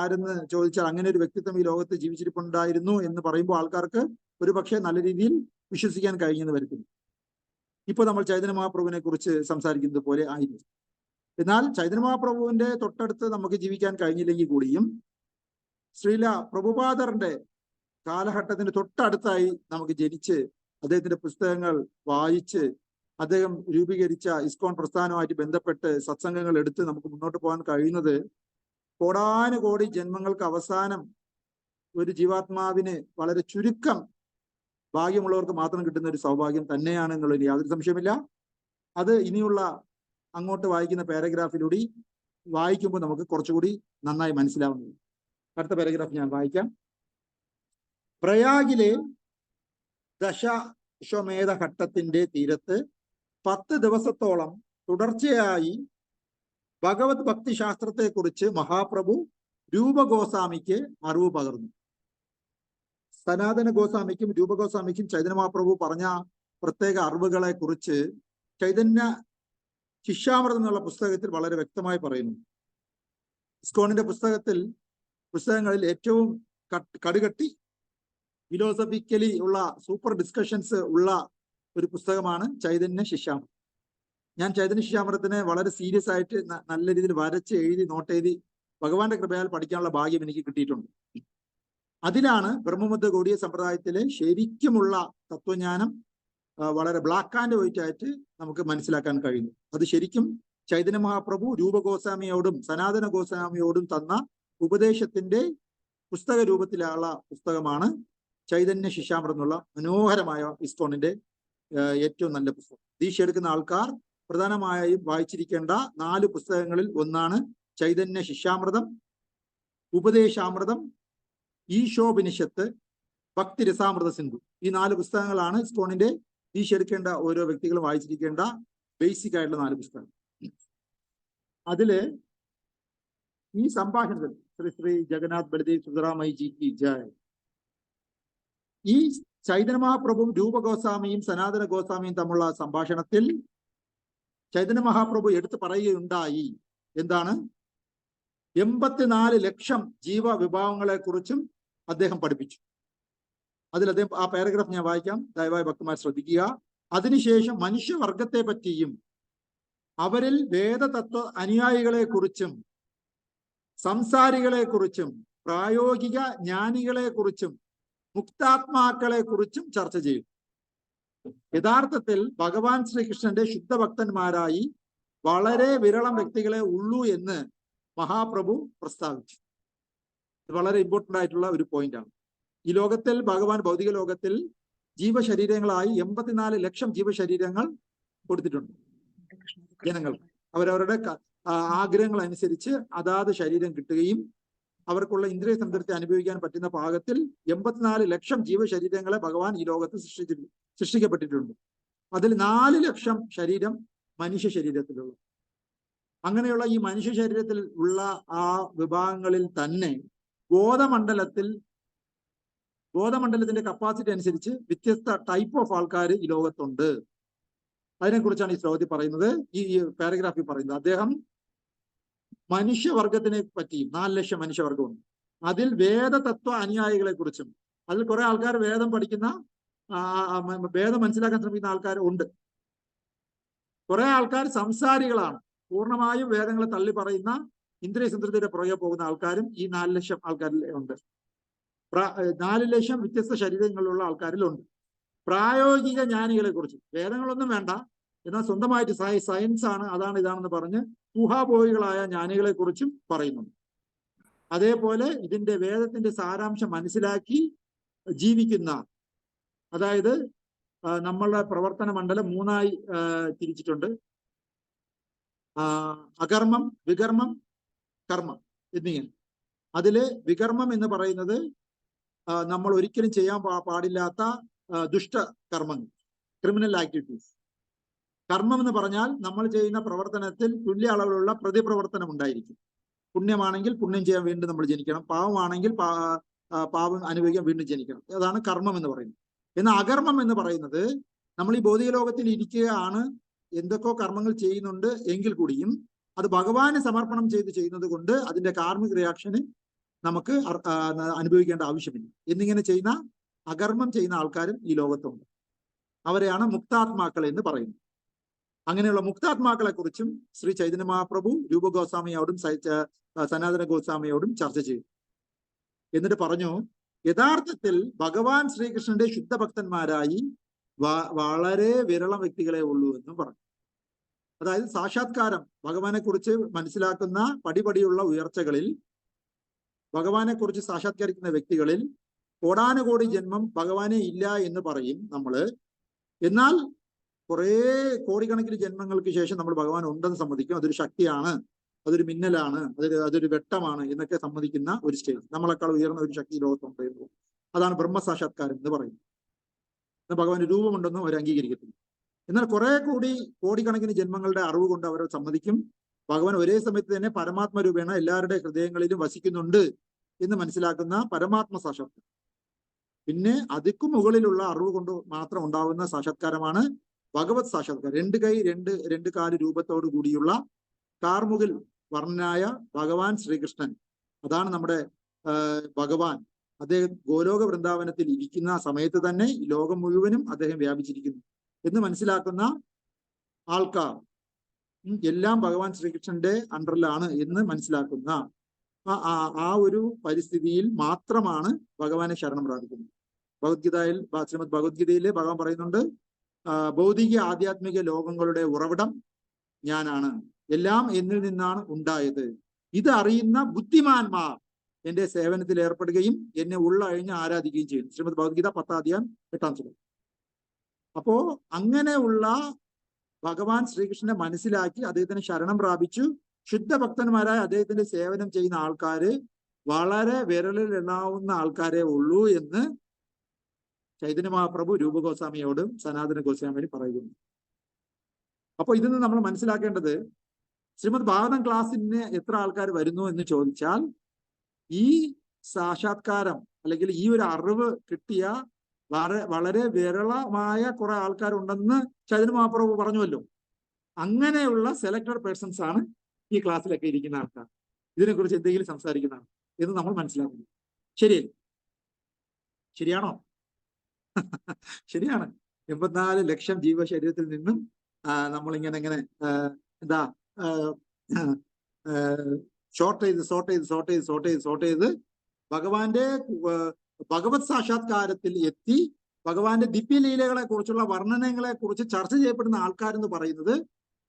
ആരെന്ന് ചോദിച്ചാൽ അങ്ങനെ ഒരു വ്യക്തിത്വം ഈ ലോകത്ത് ജീവിച്ചിരിപ്പുണ്ടായിരുന്നു എന്ന് പറയുമ്പോൾ ആൾക്കാർക്ക് ഒരു പക്ഷേ നല്ല രീതിയിൽ വിശ്വസിക്കാൻ കഴിഞ്ഞെന്ന് വരുത്തുന്നു. ഇപ്പൊ നമ്മൾ ചൈതന്യ മഹാപ്രഭുവിനെ കുറിച്ച് സംസാരിക്കുന്നത് പോലെ ആയിരുന്നു. എന്നാൽ ചൈതന്യ മഹാപ്രഭുവിന്റെ തൊട്ടടുത്ത് നമുക്ക് ജീവിക്കാൻ കഴിഞ്ഞില്ലെങ്കിൽ കൂടിയും ശ്രീല പ്രഭുപാദറിന്റെ കാലഘട്ടത്തിന് തൊട്ടടുത്തായി നമുക്ക് ജനിച്ച് അദ്ദേഹത്തിന്റെ പുസ്തകങ്ങൾ വായിച്ച് അദ്ദേഹം രൂപീകരിച്ച ഇസ്കോൺ പ്രസ്ഥാനവുമായിട്ട് ബന്ധപ്പെട്ട് സത്സംഗങ്ങൾ എടുത്ത് നമുക്ക് മുന്നോട്ട് പോകാൻ കഴിയുന്നത് കോടാനുകോടി ജന്മങ്ങൾക്ക് അവസാനം ഒരു ജീവാത്മാവിന് വളരെ ചുരുക്കം ഭാഗ്യമുള്ളവർക്ക് മാത്രം കിട്ടുന്ന ഒരു സൗഭാഗ്യം തന്നെയാണ് എന്നുള്ളതിൽ യാതൊരു സംശയമില്ല. അത് ഇനിയുള്ള അങ്ങോട്ട് വായിക്കുന്ന പാരഗ്രാഫിലൂടെ വായിക്കുമ്പോൾ നമുക്ക് കുറച്ചുകൂടി നന്നായി മനസ്സിലാവുന്നത്. അടുത്ത പാരഗ്രാഫ് ഞാൻ വായിക്കാം. പ്രയാഗിലെ ദശാശ്വമേധ ഘട്ടത്തിന്റെ തീരത്ത് 10 ദിവസത്തോളം തുടർച്ചയായി ഭഗവത് ഭക്തി ശാസ്ത്രത്തെ കുറിച്ച് മഹാപ്രഭു രൂപഗോസ്വാമിക്ക് അറിവ് പകർന്നു. സനാതന ഗോസ്വാമിക്കും രൂപഗോസ്വാമിക്കും ചൈതന്യ മഹാപ്രഭു പറഞ്ഞ പ്രത്യേക അറിവുകളെ കുറിച്ച് ചൈതന്യ ശിഷ്യാമൃതം എന്നുള്ള പുസ്തകത്തിൽ വളരെ വ്യക്തമായി പറയുന്നു. ഇസ്കോണിന്റെ പുസ്തകങ്ങളിൽ ഏറ്റവും കടുകട്ടി ഫിലോസഫിക്കലി ഉള്ള സൂപ്പർ ഡിസ്കഷൻസ് ഉള്ള ഒരു പുസ്തകമാണ് ചൈതന്യ ശിഷ്യാമൃതം. ഞാൻ ചൈതന്യ ശിഷ്യാമൃതത്തിനെ വളരെ സീരിയസ് ആയിട്ട് നല്ല രീതിയിൽ വരച്ച് എഴുതി നോട്ട് എഴുതി ഭഗവാന്റെ കൃപയാൽ പഠിക്കാനുള്ള ഭാഗ്യം എനിക്ക് കിട്ടിയിട്ടുണ്ട്. അതിലാണ് ബ്രഹ്മമധ്വ ഗൗഡീയ സമ്പ്രദായത്തിലെ ശരിക്കുമുള്ള തത്വജ്ഞാനം വളരെ ബ്ലാക്ക് ആൻഡ് വൈറ്റ് ആയിട്ട് നമുക്ക് മനസ്സിലാക്കാൻ കഴിയുന്നു. അത് ശരിക്കും ചൈതന്യ മഹാപ്രഭു രൂപ ഗോസ്വാമിയോടും സനാതന ഗോസ്വാമിയോടും തന്ന ഉപദേശത്തിന്റെ പുസ്തക രൂപത്തിലുള്ള പുസ്തകമാണ് ചൈതന്യ ശിശാമൃതം എന്നുള്ള മനോഹരമായ ഇസ്കോണിന്റെ ഏറ്റവും നല്ല പുസ്തകം. ദീക്ഷ എടുക്കുന്ന ആൾക്കാർ പ്രധാനമായും വായിച്ചിരിക്കേണ്ട 4 പുസ്തകങ്ങളിൽ ഒന്നാണ് ചൈതന്യ ശിശാമൃതം, ഉപദേശാമൃതം, ഈശോപനിഷത്ത്, ഭക്തി രസാമൃത സിന്ധു. ഈ 4 പുസ്തകങ്ങളാണ് ഇസ്കോണിന്റെ ദീക്ഷ എടുക്കേണ്ട ഓരോ വ്യക്തികളും വായിച്ചിരിക്കേണ്ട ബേസിക് ആയിട്ടുള്ള 4 പുസ്തകങ്ങൾ. അതില് ഈ സംഭാഷണത്തിൽ ശ്രീ ശ്രീ ജഗന്നാഥ് ബലദേവ് സുന്ദരാമയി ജി കി ജയ്, ഈ ചൈതന്യ മഹാപ്രഭുവും രൂപ ഗോസ്വാമിയും സനാതന ഗോസ്വാമിയും തമ്മിലുള്ള സംഭാഷണത്തിൽ ചൈതന്യ മഹാപ്രഭു എടുത്തു പറയുകയുണ്ടായി. എന്താണ്? 84 ലക്ഷം ജീവവിഭാഗങ്ങളെ കുറിച്ചും അദ്ദേഹം പഠിപ്പിച്ചു. അതിൽ അദ്ദേഹം ആ പാരഗ്രാഫ് ഞാൻ വായിക്കാം, ദയവായി ഭക്തന്മാർ ശ്രദ്ധിക്കുക. അതിനുശേഷം മനുഷ്യവർഗത്തെ പറ്റിയും അവരിൽ വേദതത്വ അനുയായികളെ കുറിച്ചും സംസാരികളെ കുറിച്ചും പ്രായോഗിക ജ്ഞാനികളെ കുറിച്ചും മുക്താത്മാക്കളെ കുറിച്ചും ചർച്ച ചെയ്യും. യഥാർത്ഥത്തിൽ ഭഗവാൻ ശ്രീകൃഷ്ണന്റെ ശുദ്ധഭക്തന്മാരായി വളരെ വിരളം വ്യക്തികളെ ഉള്ളൂ എന്ന് മഹാപ്രഭു പ്രസ്താവിച്ചു. ഇത് വളരെ ഇമ്പോർട്ടന്റ് ആയിട്ടുള്ള ഒരു പോയിന്റ് ആണ്. ഈ ലോകത്തിൽ ഭഗവാൻ ഭൗതിക ലോകത്തിൽ ജീവശരീരങ്ങളായി 84 ലക്ഷം ജീവശരീരങ്ങൾ കൊടുത്തിട്ടുണ്ട് ജനങ്ങൾ. അവരവരുടെ ആഗ്രഹങ്ങൾ അനുസരിച്ച് അതാത് ശരീരം കിട്ടുകയും അവർക്കുള്ള ഇന്ദ്രിയ സംതൃപ്തി അനുഭവിക്കാൻ പറ്റുന്ന പാകത്തിൽ 84 ലക്ഷം ജീവശരീരങ്ങളെ ഭഗവാൻ ഈ ലോകത്ത് സൃഷ്ടിക്കപ്പെട്ടിട്ടുണ്ട്. അതിൽ 4 ലക്ഷം ശരീരം മനുഷ്യ ശരീരത്തിലുള്ള. അങ്ങനെയുള്ള ഈ മനുഷ്യ ശരീരത്തിൽ ഉള്ള ആ വിഭാഗങ്ങളിൽ തന്നെ ബോധമണ്ഡലത്തിന്റെ കപ്പാസിറ്റി അനുസരിച്ച് വ്യത്യസ്ത ടൈപ്പ് ഓഫ് ആൾക്കാർ ഈ ലോകത്തുണ്ട്. അതിനെക്കുറിച്ചാണ് ഈ ശ്ലോകത്തിൽ പറയുന്നത്, ഈ പാരഗ്രാഫിൽ പറയുന്നത്. അദ്ദേഹം മനുഷ്യവർഗത്തിനെ പറ്റിയും 4 ലക്ഷം മനുഷ്യവർഗമുണ്ട്. അതിൽ വേദതത്വ അനുയായികളെ കുറിച്ചും, അതിൽ കുറെ ആൾക്കാർ വേദം പഠിക്കുന്ന വേദം മനസ്സിലാക്കാൻ ശ്രമിക്കുന്ന ആൾക്കാർ ഉണ്ട്. കുറെ ആൾക്കാർ സംസാരികളാണ്, പൂർണ്ണമായും വേദങ്ങളെ തള്ളി പറയുന്ന ഇന്ദ്രിയ സംതൃപ്തിയുടെ പുറകെ പോകുന്ന ആൾക്കാരും ഈ 4 ലക്ഷം ആൾക്കാരിൽ ഉണ്ട്. 4 ലക്ഷം വ്യത്യസ്ത ശരീരങ്ങളിലുള്ള ആൾക്കാരിലുണ്ട്. പ്രായോഗിക ജ്ഞാനികളെ കുറിച്ച് വേദങ്ങളൊന്നും വേണ്ട, എന്നാൽ സ്വന്തമായിട്ട് സയൻസ് ആണ്, അതാണ് ഇതാണെന്ന് പറഞ്ഞ് ഊഹാപോഹികളായ ജ്ഞാനികളെ കുറിച്ചും പറയുന്നുണ്ട്. അതേപോലെ ഇതിന്റെ വേദത്തിന്റെ സാരാംശം മനസ്സിലാക്കി ജീവിക്കുന്ന, അതായത് നമ്മളുടെ പ്രവർത്തന മണ്ഡലം 3ആയി തിരിച്ചിട്ടുണ്ട്. അകർമ്മം, വികർമ്മം, കർമ്മം എന്നിങ്ങനെ. അതില് വികർമ്മം എന്ന് പറയുന്നത് നമ്മൾ ഒരിക്കലും ചെയ്യാൻ പാടില്ലാത്ത ദുഷ്ട കർമ്മങ്ങൾ, ക്രിമിനൽ ആക്ടിവിറ്റീസ്. കർമ്മം എന്ന് പറഞ്ഞാൽ നമ്മൾ ചെയ്യുന്ന പ്രവർത്തനത്തിൽ തുല്യ അളവിലുള്ള പ്രതിപ്രവർത്തനം ഉണ്ടായിരിക്കും. പുണ്യമാണെങ്കിൽ പുണ്യം ചെയ്യാൻ വീണ്ടും നമ്മൾ ജനിക്കണം, പാവമാണെങ്കിൽ പാവം അനുഭവിക്കാൻ വീണ്ടും ജനിക്കണം. അതാണ് കർമ്മം എന്ന് പറയുന്നത്. എന്നാൽ അകർമ്മം എന്ന് പറയുന്നത് നമ്മൾ ഈ ഭൗതിക ലോകത്തിൽ ഇരിക്കുകയാണ്, എന്തൊക്കെയോ കർമ്മങ്ങൾ ചെയ്യുന്നുണ്ട് എങ്കിൽ കൂടിയും അത് ഭഗവാന് സമർപ്പണം ചെയ്യുന്നത് കൊണ്ട് അതിന്റെ കാർമിക റിയാക്ഷന് നമുക്ക് അനുഭവിക്കേണ്ട ആവശ്യമില്ല എന്നിങ്ങനെ ചെയ്യുന്ന അകർമ്മം ചെയ്യുന്ന ആൾക്കാരും ഈ ലോകത്തുണ്ട്. അവരെയാണ് മുക്താത്മാക്കൾ എന്ന് പറയുന്നത്. അങ്ങനെയുള്ള മുക്താത്മാക്കളെ കുറിച്ചും ശ്രീ ചൈതന്യ മഹാപ്രഭു രൂപ ഗോസ്വാമിയോടും സനാതന ഗോസ്വാമിയോടും ചർച്ച ചെയ്തു. എന്നിട്ട് പറഞ്ഞു, യഥാർത്ഥത്തിൽ ഭഗവാൻ ശ്രീകൃഷ്ണന്റെ ശുദ്ധഭക്തന്മാരായി വളരെ വിരളം വ്യക്തികളെ ഉള്ളൂ എന്നും പറഞ്ഞു. അതായത് സാക്ഷാത്കാരം, ഭഗവാനെ കുറിച്ച് മനസ്സിലാക്കുന്ന പടിപടിയുള്ള ഉയർച്ചകളിൽ ഭഗവാനെ കുറിച്ച് സാക്ഷാത്കരിക്കുന്ന വ്യക്തികളിൽ കോടാനുകോടി ജന്മം ഭഗവാനെ ഇല്ല എന്ന് പറയും നമ്മള്. എന്നാൽ കുറെ കോടിക്കണക്കിന് ജന്മങ്ങൾക്ക് ശേഷം നമ്മൾ ഭഗവാൻ ഉണ്ടെന്ന് സമ്മതിക്കും. അതൊരു ശക്തിയാണ്, അതൊരു മിന്നലാണ്, അതൊരു വെട്ടമാണ് എന്നൊക്കെ സമ്മതിക്കുന്ന ഒരു സ്റ്റേജ്. നമ്മളെക്കാൾ ഉയർന്ന ഒരു ശക്തി ലോകത്തുണ്ടായിരുന്നു. അതാണ് ബ്രഹ്മസാക്ഷാത്കാരം എന്ന് പറയുന്നത്. ഭഗവാന് രൂപമുണ്ടെന്നും അവർ അംഗീകരിക്കത്തില്ല. എന്നാൽ കോടിക്കണക്കിന് ജന്മങ്ങളുടെ അറിവ് കൊണ്ട് അവർ സമ്മതിക്കും ഭഗവാൻ ഒരേ സമയത്ത് തന്നെ പരമാത്മ രൂപേണ എല്ലാവരുടെ ഹൃദയങ്ങളിലും വസിക്കുന്നുണ്ട് എന്ന് മനസ്സിലാക്കുന്ന പരമാത്മ സാക്ഷാത്കാരം. പിന്നെ അതിക്കും മുകളിലുള്ള അറിവ് കൊണ്ട് മാത്രം ഉണ്ടാവുന്ന സാക്ഷാത്കാരമാണ് ഭഗവത് സാക്ഷാത്കാരം. 2 കൈ 2 കാല് രൂപത്തോടു കൂടിയുള്ള കാർമുകിൽ വർണ്ണനായ ഭഗവാൻ ശ്രീകൃഷ്ണൻ, അതാണ് നമ്മുടെ ഭഗവാൻ. അദ്ദേഹം ഗോലോക വൃന്ദാവനത്തിൽ ഇരിക്കുന്ന സമയത്ത് തന്നെ ഈ ലോകം മുഴുവനും അദ്ദേഹം വ്യാപിച്ചിരിക്കുന്നു എന്ന് മനസ്സിലാക്കുന്ന ആൾക്കാർ എല്ലാം ഭഗവാൻ ശ്രീകൃഷ്ണന്റെ അണ്ടറിലാണ് എന്ന് മനസ്സിലാക്കുന്ന ആ ഒരു പരിസ്ഥിതിയിൽ മാത്രമാണ് ഭഗവാനെ ശരണം പ്രാപിക്കുന്നത്. ശ്രീമദ് ഭഗവത്ഗീതയിലെ ഭഗവാൻ പറയുന്നുണ്ട്, ഭൗതിക ആധ്യാത്മിക ലോകങ്ങളുടെ ഉറവിടം ഞാനാണ്. എല്ലാം എന്നിൽ നിന്നാണ് ഉണ്ടായത്. ഇത് അറിയുന്ന ബുദ്ധിമാന്മാർ എന്റെ സേവനത്തിൽ ഏർപ്പെടുകയും എന്നെ ഉള്ളഴിഞ്ഞ് ആരാധിക്കുകയും ചെയ്യും. ശ്രീമദ് ഭഗവത്ഗീത 10ാം അധ്യായം 8ാം ശ്ലോകം. അപ്പോ അങ്ങനെയുള്ള ഭഗവാൻ ശ്രീകൃഷ്ണനെ മനസ്സിലാക്കി അദ്ദേഹത്തിന് ശരണം പ്രാപിച്ചു ശുദ്ധഭക്തന്മാരായ അദ്ദേഹത്തിന്റെ സേവനം ചെയ്യുന്ന ആൾക്കാര് വളരെ വിരലിൽ എണ്ണാവുന്ന ആൾക്കാരെ ഉള്ളൂ എന്ന് ചൈതന്യ മഹാപ്രഭു രൂപഗോസ്വാമിയോടും സനാതന ഗോസ്വാമിയോടും പറയുന്നു. അപ്പൊ ഇതിൽ നിന്ന് നമ്മൾ മനസ്സിലാക്കേണ്ടത്, ശ്രീമദ് ഭാഗവതം ക്ലാസ്സിന് എത്ര ആൾക്കാർ വരുന്നു എന്ന് ചോദിച്ചാൽ, ഈ സാക്ഷാത്കാരം അല്ലെങ്കിൽ ഈ ഒരു അറിവ് കിട്ടിയ വളരെ വിരളമായ കുറെ ആൾക്കാരുണ്ടെന്ന് ചൈതന്യ മഹാപ്രഭു പറഞ്ഞുവല്ലോ. അങ്ങനെയുള്ള സെലക്ടഡ് പേഴ്സൺസ് ആണ് ഈ ക്ലാസ്സിലൊക്കെ ഇരിക്കുന്ന ആൾക്കാർ, ഇതിനെക്കുറിച്ച് എന്തെങ്കിലും സംസാരിക്കുന്നതാണ് എന്ന് നമ്മൾ മനസ്സിലാക്കുന്നു. ശരിയല്ലേ? ശരിയാണോ? ശരിയാണ്. 84 ലക്ഷം ജീവശരീരത്തിൽ നിന്നും നമ്മളിങ്ങനെ എന്താ ഷോർട്ട് ചെയ്ത് ഭഗവാന്റെ ഭഗവത് സാക്ഷാത്കാരത്തിൽ എത്തി ഭഗവാന്റെ ദിവ്യലീലകളെ കുറിച്ചുള്ള വർണ്ണനകളെ കുറിച്ച് ചർച്ച ചെയ്യപ്പെടുന്ന ആൾക്കാരെന്ന് പറയുന്നത്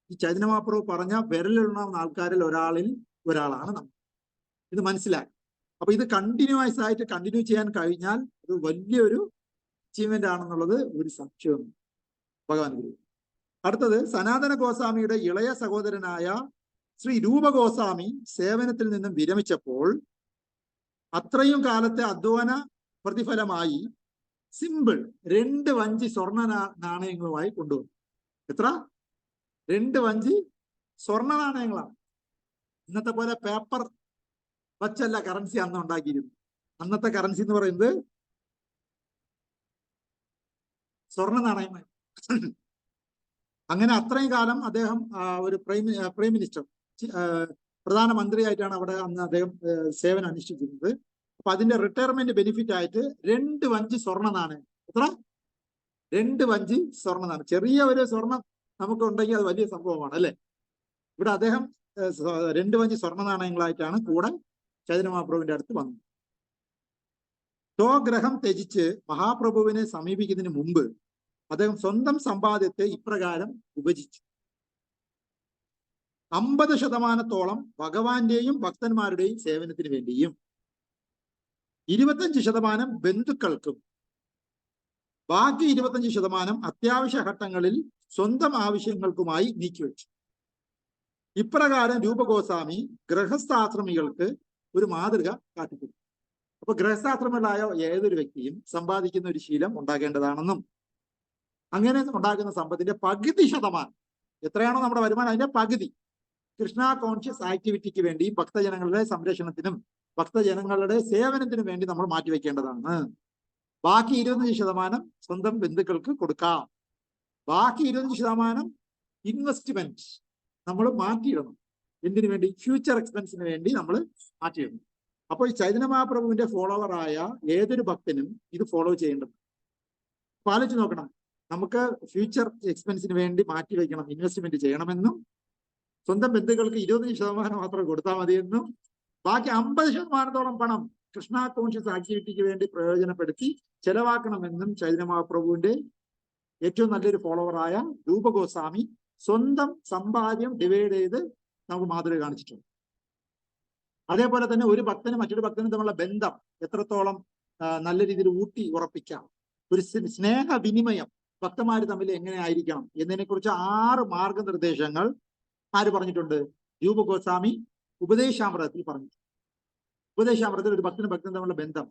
ഈ ചൈതന്യ മഹാപ്രഭു പറഞ്ഞ വിരലിലുണ്ടാവുന്ന ആൾക്കാരിൽ ഒരാളാണ് നമ്മൾ. ഇത് മനസ്സിലായി. അപ്പൊ ഇത് കണ്ടിന്യൂ ചെയ്യാൻ കഴിഞ്ഞാൽ അത് വലിയൊരു അച്ചീവ്മെന്റ് ആണെന്നുള്ളത് ഒരു സംശയവും ഭഗവാൻ ഗുരു. അടുത്തത് സനാതന ഗോസ്വാമിയുടെ ഇളയ സഹോദരനായ ശ്രീ രൂപഗോസ്വാമി സേവനത്തിൽ നിന്നും വിരമിച്ചപ്പോൾ അത്രയും കാലത്തെ അധ്വാന പ്രതിഫലമായി സിമ്പിൾ 2 വഞ്ചി സ്വർണ്ണ നാണയങ്ങളുമായി കൊണ്ടുവന്നു. എത്ര? 2 വഞ്ചി സ്വർണ്ണ നാണയങ്ങളാണ്. ഇന്നത്തെ പോലെ പേപ്പർ വച്ചല്ല കറൻസി അന്ന് ഉണ്ടാക്കിയിരുന്നു. അന്നത്തെ കറൻസി എന്ന് പറയുന്നത് സ്വർണ്ണ നാണയമായി. അങ്ങനെ അത്രയും കാലം അദ്ദേഹം ഒരു പ്രൈം മിനിസ്റ്റർ, പ്രധാനമന്ത്രിയായിട്ടാണ് അവിടെ അന്ന് അദ്ദേഹം സേവനം അനുഷ്ഠിച്ചിരുന്നത്. അപ്പൊ അതിന്റെ റിട്ടയർമെന്റ് ബെനിഫിറ്റ് ആയിട്ട് 2 വഞ്ചി സ്വർണ്ണ നാണയം. എത്ര? 2 വഞ്ചി സ്വർണ്ണ നാണയം. ചെറിയ ഒരു സ്വർണം നമുക്ക് ഉണ്ടെങ്കിൽ അത് വലിയ സംഭവമാണ് അല്ലെ? ഇവിടെ അദ്ദേഹം 2 വഞ്ചി സ്വർണ്ണ നാണയങ്ങളായിട്ടാണ് കൂടെ ചൈതന്യ മഹാപ്രഭുവിന്റെ അടുത്ത് വന്നത്. സ്വഗ്രഹം ത്യജിച്ച് മഹാപ്രഭുവിനെ സമീപിക്കുന്നതിന് മുമ്പ് അദ്ദേഹം സ്വന്തം സമ്പാദ്യത്തെ ഇപ്രകാരം വിഭജിച്ചു. 50% ഭഗവാന്റെയും ഭക്തന്മാരുടെയും സേവനത്തിന് വേണ്ടിയും 25% ബന്ധുക്കൾക്കും ബാക്കി 25% അത്യാവശ്യ ഘട്ടങ്ങളിൽ സ്വന്തം ആവശ്യങ്ങൾക്കുമായി നീക്കിവെച്ചു. ഇപ്രകാരം രൂപഗോസ്വാമി ഗൃഹസ്ഥാശ്രമികൾക്ക് ഒരു മാതൃക കാട്ടിക്കൊടുത്തു. അപ്പൊ ഗൃഹസ്ഥാശ്രമികളായ ഏതൊരു വ്യക്തിയും സമ്പാദിക്കുന്ന ഒരു ശീലം ഉണ്ടാകേണ്ടതാണെന്നും അങ്ങനെ ഉണ്ടാക്കുന്ന സമ്പത്തിന്റെ പകുതി ശതമാനം, എത്രയാണോ നമ്മുടെ വരുമാനം അതിന്റെ പകുതി കൃഷ്ണ കോൺഷ്യസ് ആക്ടിവിറ്റിക്ക് വേണ്ടി ഭക്തജനങ്ങളുടെ സംരക്ഷണത്തിനും ഭക്തജനങ്ങളുടെ സേവനത്തിനും വേണ്ടി നമ്മൾ മാറ്റിവെക്കേണ്ടതാണ്. ബാക്കി 25% സ്വന്തം ബന്ധുക്കൾക്ക് കൊടുക്കാം. ബാക്കി 25% ഇൻവെസ്റ്റ്മെന്റ് നമ്മൾ മാറ്റിയിടണം. എന്തിനു വേണ്ടി? ഫ്യൂച്ചർ എക്സ്പെൻസിന് വേണ്ടി നമ്മൾ മാറ്റിയിടണം. അപ്പോൾ ഈ ചൈതന്യ മഹാപ്രഭുവിന്റെ ഫോളോവറായ ഏതൊരു ഭക്തനും ഇത് ഫോളോ ചെയ്യേണ്ടത്. പാലിച്ചു നോക്കണം. നമുക്ക് ഫ്യൂച്ചർ എക്സ്പെൻസിന് വേണ്ടി മാറ്റി വയ്ക്കണം, ഇൻവെസ്റ്റ്മെന്റ് ചെയ്യണമെന്നും സ്വന്തം ബന്ധുക്കൾക്ക് 25% മാത്രം കൊടുത്താൽ മതിയെന്നും ബാക്കി 50% പണം കൃഷ്ണ കോൺഷ്യസ് ആക്ടിവിറ്റിക്ക് വേണ്ടി പ്രയോജനപ്പെടുത്തി ചെലവാക്കണമെന്നും ചൈതന്യ മഹാപ്രഭുവിന്റെ ഏറ്റവും നല്ലൊരു ഫോളോവറായ രൂപഗോസ്വാമി സ്വന്തം സമ്പാദ്യം ഡിവൈഡ് ചെയ്ത് നമുക്ക് മാതൃക കാണിച്ചിട്ടുണ്ട്. അതേപോലെ തന്നെ ഒരു ഭക്തനും മറ്റൊരു ഭക്തനും തമ്മിലുള്ള ബന്ധം എത്രത്തോളം നല്ല രീതിയിൽ ഊട്ടി ഉറപ്പിക്കാം, ഒരു സ്നേഹവിനിമയം ഭക്തന്മാർ തമ്മിൽ എങ്ങനെ ആയിരിക്കണം എന്നതിനെ കുറിച്ച് 6 മാർഗനിർദ്ദേശങ്ങൾ ആര് പറഞ്ഞിട്ടുണ്ട്? രൂപഗോസ്വാമി ഉപദേശാമൃതത്തിൽ പറഞ്ഞു. ഉപദേശാമൃതത്തിൽ ഒരു ഭക്തനും തമ്മിലുള്ള ബന്ധം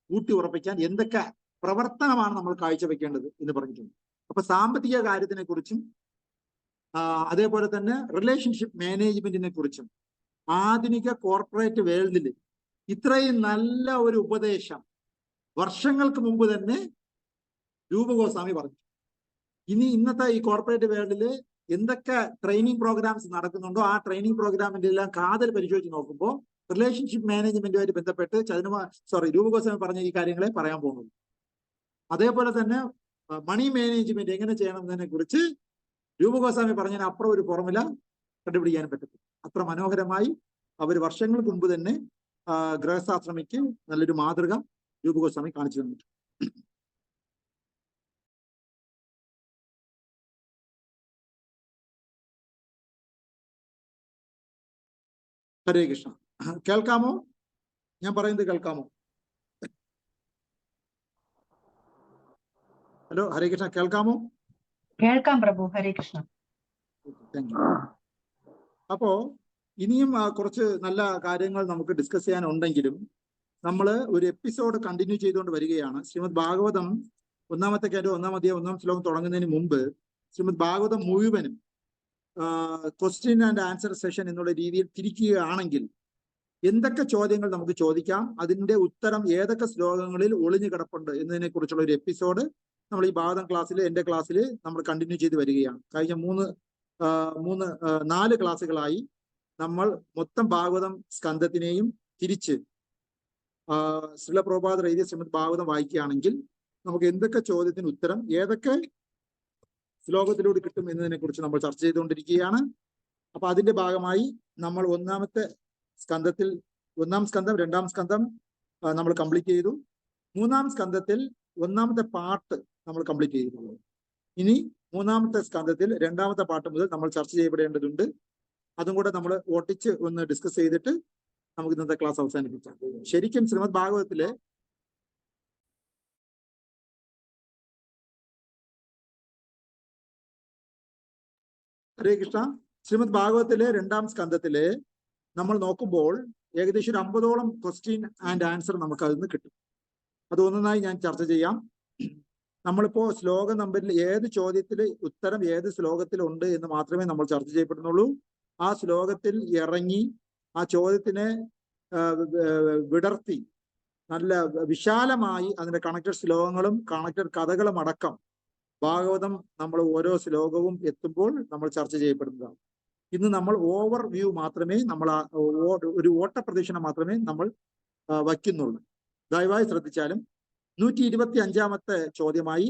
ഊട്ടി ഉറപ്പിക്കാൻ എന്തൊക്കെ പ്രവർത്തനമാണ് നമ്മൾ കാഴ്ചവെക്കേണ്ടത് എന്ന് പറഞ്ഞിട്ടുണ്ട്. അപ്പൊ സാമ്പത്തിക കാര്യത്തിനെ കുറിച്ചും അതേപോലെ തന്നെ റിലേഷൻഷിപ്പ് മാനേജ്മെന്റിനെ കുറിച്ചും ആധുനിക കോർപ്പറേറ്റ് വേൾഡിൽ ഇത്രയും നല്ല ഒരു ഉപദേശം വർഷങ്ങൾക്ക് മുമ്പ് തന്നെ രൂപഗോസ്വാമി പറഞ്ഞു. ഇന്നത്തെ ഈ കോർപ്പറേറ്റ് വേൾഡിൽ എന്തൊക്കെ ട്രെയിനിങ് പ്രോഗ്രാംസ് നടക്കുന്നുണ്ടോ ആ ട്രെയിനിങ് പ്രോഗ്രാമിന്റെ എല്ലാം കാതൽ പരിശോധിച്ച് നോക്കുമ്പോൾ റിലേഷൻഷിപ്പ് മാനേജ്മെന്റുമായിട്ട് ബന്ധപ്പെട്ട് രൂപഗോസ്വാമി പറഞ്ഞ ഈ കാര്യങ്ങളെ പറയാൻ പോകുന്നത്. അതേപോലെ തന്നെ മണി മാനേജ്മെന്റ് എങ്ങനെ ചെയ്യണം എന്നതിനെ കുറിച്ച് രൂപഗോസ്വാമി പറഞ്ഞതിന് അപ്പുറം ഒരു ഫോർമുല കണ്ടുപിടിക്കാനും പറ്റത്തില്ല. അത്ര മനോഹരമായി അവർ വർഷങ്ങൾക്ക് മുമ്പ് തന്നെ ഗൃഹസ്ഥാശ്രമിക്ക് നല്ലൊരു മാതൃക രൂപഗോസ്വാമി കാണിച്ചു തന്നിട്ടുണ്ട്. ഹരേ കൃഷ്ണ. കേൾക്കാമോ? ഞാൻ പറയുന്നത് കേൾക്കാമോ? ഹലോ, ഹരേ കൃഷ്ണ, കേൾക്കാമോ? കേൾക്കാം പ്രഭു. ഹരേ കൃഷ്ണ. Thank you. അപ്പോ ഇനിയും കുറച്ച് നല്ല കാര്യങ്ങൾ നമുക്ക് ഡിസ്കസ് ചെയ്യാനുണ്ടെങ്കിലും നമ്മൾ ഒരു എപ്പിസോഡ് കണ്ടിന്യൂ ചെയ്തുകൊണ്ട് വരികയാണ്. ശ്രീമദ് ഭാഗവതം ഒന്നാമത്തെ കാര്യം, ഒന്നാം അധ്യായം, ഒന്നാം ശ്ലോകം തുടങ്ങുന്നതിന് മുമ്പ് ശ്രീമദ് ഭാഗവതം മുഴുവനും ക്വസ്റ്റ്യൻ ആൻഡ് ആൻസർ സെഷൻ എന്നുള്ള രീതിയിൽ തിരിക്കുകയാണെങ്കിൽ എന്തൊക്കെ ചോദ്യങ്ങൾ നമുക്ക് ചോദിക്കാം, അതിന്റെ ഉത്തരം ഏതൊക്കെ ശ്ലോകങ്ങളിൽ ഒളിഞ്ഞു കിടപ്പുണ്ട് എന്നതിനെ കുറിച്ചുള്ള ഒരു എപ്പിസോഡ് നമ്മൾ ഈ ഭാഗവതം ക്ലാസ്സിൽ, എൻ്റെ ക്ലാസ്സിൽ നമ്മൾ കണ്ടിന്യൂ ചെയ്ത് വരികയാണ്. കഴിഞ്ഞ 4 ക്ലാസ്സുകളായി നമ്മൾ മൊത്തം ഭാഗവതം സ്കന്ധത്തിനെയും തിരിച്ച് ശ്രീല പ്രഭുപാദർ എഴുതിയ ശ്രീമദ് ഭാഗവതം വായിക്കുകയാണെങ്കിൽ നമുക്ക് എന്തൊക്കെ ചോദ്യത്തിന് ഉത്തരം ഏതൊക്കെ ശ്ലോകത്തിലൂടെ കിട്ടും എന്നതിനെ കുറിച്ച് നമ്മൾ ചർച്ച ചെയ്തുകൊണ്ടിരിക്കുകയാണ്. അപ്പൊ അതിന്റെ ഭാഗമായി നമ്മൾ ഒന്നാമത്തെ സ്കന്ധത്തിൽ, ഒന്നാം സ്കന്ധം, രണ്ടാം സ്കന്ധം നമ്മൾ കംപ്ലീറ്റ് ചെയ്തു. മൂന്നാം സ്കന്ധത്തിൽ ഒന്നാമത്തെ പാർട്ട് നമ്മൾ കംപ്ലീറ്റ് ചെയ്തിട്ടുള്ളൂ. ഇനി മൂന്നാമത്തെ സ്കന്ധത്തിൽ രണ്ടാമത്തെ പാർട്ട് മുതൽ നമ്മൾ ചർച്ച ചെയ്യപ്പെടേണ്ടതുണ്ട്. അതും കൂടെ നമ്മൾ ഓട്ടിച്ച് ഒന്ന് ഡിസ്കസ് ചെയ്തിട്ട് നമുക്ക് ഇന്നത്തെ ക്ലാസ് അവസാനിപ്പിക്കാം. ശരിക്കും ശ്രീമദ് ഭാഗവതത്തിലെ ഹരേ കൃഷ്ണ, ശ്രീമദ് ഭാഗവതത്തിലെ രണ്ടാം സ്കന്ധത്തില് നമ്മൾ നോക്കുമ്പോൾ ഏകദേശം ഒരു 50ഓളം ക്വസ്റ്റ്യൻ ആൻഡ് ആൻസർ നമുക്ക് അതിൽ നിന്ന് കിട്ടും. അത് ഒന്നൊന്നായി ഞാൻ ചർച്ച ചെയ്യാം. നമ്മളിപ്പോ ശ്ലോക നമ്പറിൽ ഏത് ചോദ്യത്തിൽ ഉത്തരം ഏത് ശ്ലോകത്തിലുണ്ട് എന്ന് മാത്രമേ നമ്മൾ ചർച്ച ചെയ്യപ്പെടുന്നുള്ളൂ. ആ ശ്ലോകത്തിൽ ഇറങ്ങി ആ ചോദ്യത്തിനെ വിടർത്തി നല്ല വിശാലമായി അതിന്റെ കണക്റ്റഡ് ശ്ലോകങ്ങളും കണക്റ്റഡ് കഥകളും അടക്കം ഭാഗവതം നമ്മൾ ഓരോ ശ്ലോകവും എത്തുമ്പോൾ നമ്മൾ ചർച്ച ചെയ്യപ്പെടുന്നതാണ്. ഇന്ന് നമ്മൾ ഓവർ വ്യൂ മാത്രമേ നമ്മൾ ഒരു ഓട്ടപ്രദക്ഷിണം മാത്രമേ നമ്മൾ വയ്ക്കുന്നുള്ളൂ. ദയവായി ശ്രദ്ധിച്ചാലും 125ാമത്തെ ചോദ്യമായി,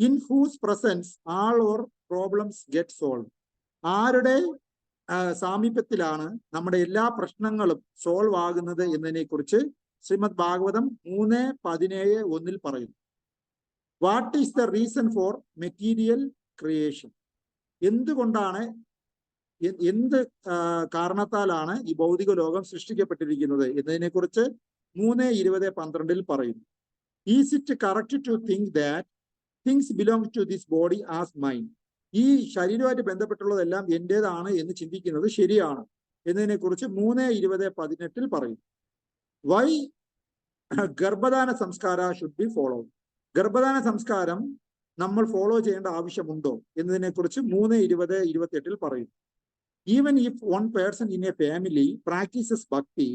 in whose presence all our problems get solve. ആരുടെ സാമീപ്യത്തിലാണ് നമ്മുടെ എല്ലാ പ്രശ്നങ്ങളും സോൾവ് ആകുന്നത് എന്നതിനെ കുറിച്ച് ശ്രീമദ് ഭാഗവതം 3:17 പറയുന്നു. What is the reason for material creation? എന്തുകൊണ്ടാണ്, എന്ത് കാരണത്താലാണ് ഈ ഭൗതിക ലോകം സൃഷ്ടിക്കപ്പെട്ടിരിക്കുന്നത് എന്നതിനെ കുറിച്ച് 3:20-12 പറയുന്നു. Is it correct to think that things belong to this body as mind? ഈ ശരീരമായിട്ട് ബന്ധപ്പെട്ടുള്ളതെല്ലാം എന്റേതാണ് എന്ന് ചിന്തിക്കുന്നത് ശരിയാണ് എന്നതിനെ കുറിച്ച് 3:20-18 പറയും. വൈ ഗർഭധാന സംസ്കാര ഷുഡ് ബി ഫോളോ? ഗർഭധാന സംസ്കാരം നമ്മൾ ഫോളോ ചെയ്യേണ്ട ആവശ്യമുണ്ടോ എന്നതിനെ കുറിച്ച് 3:20-28 പറയും. Even if one person in a family practises bhakti,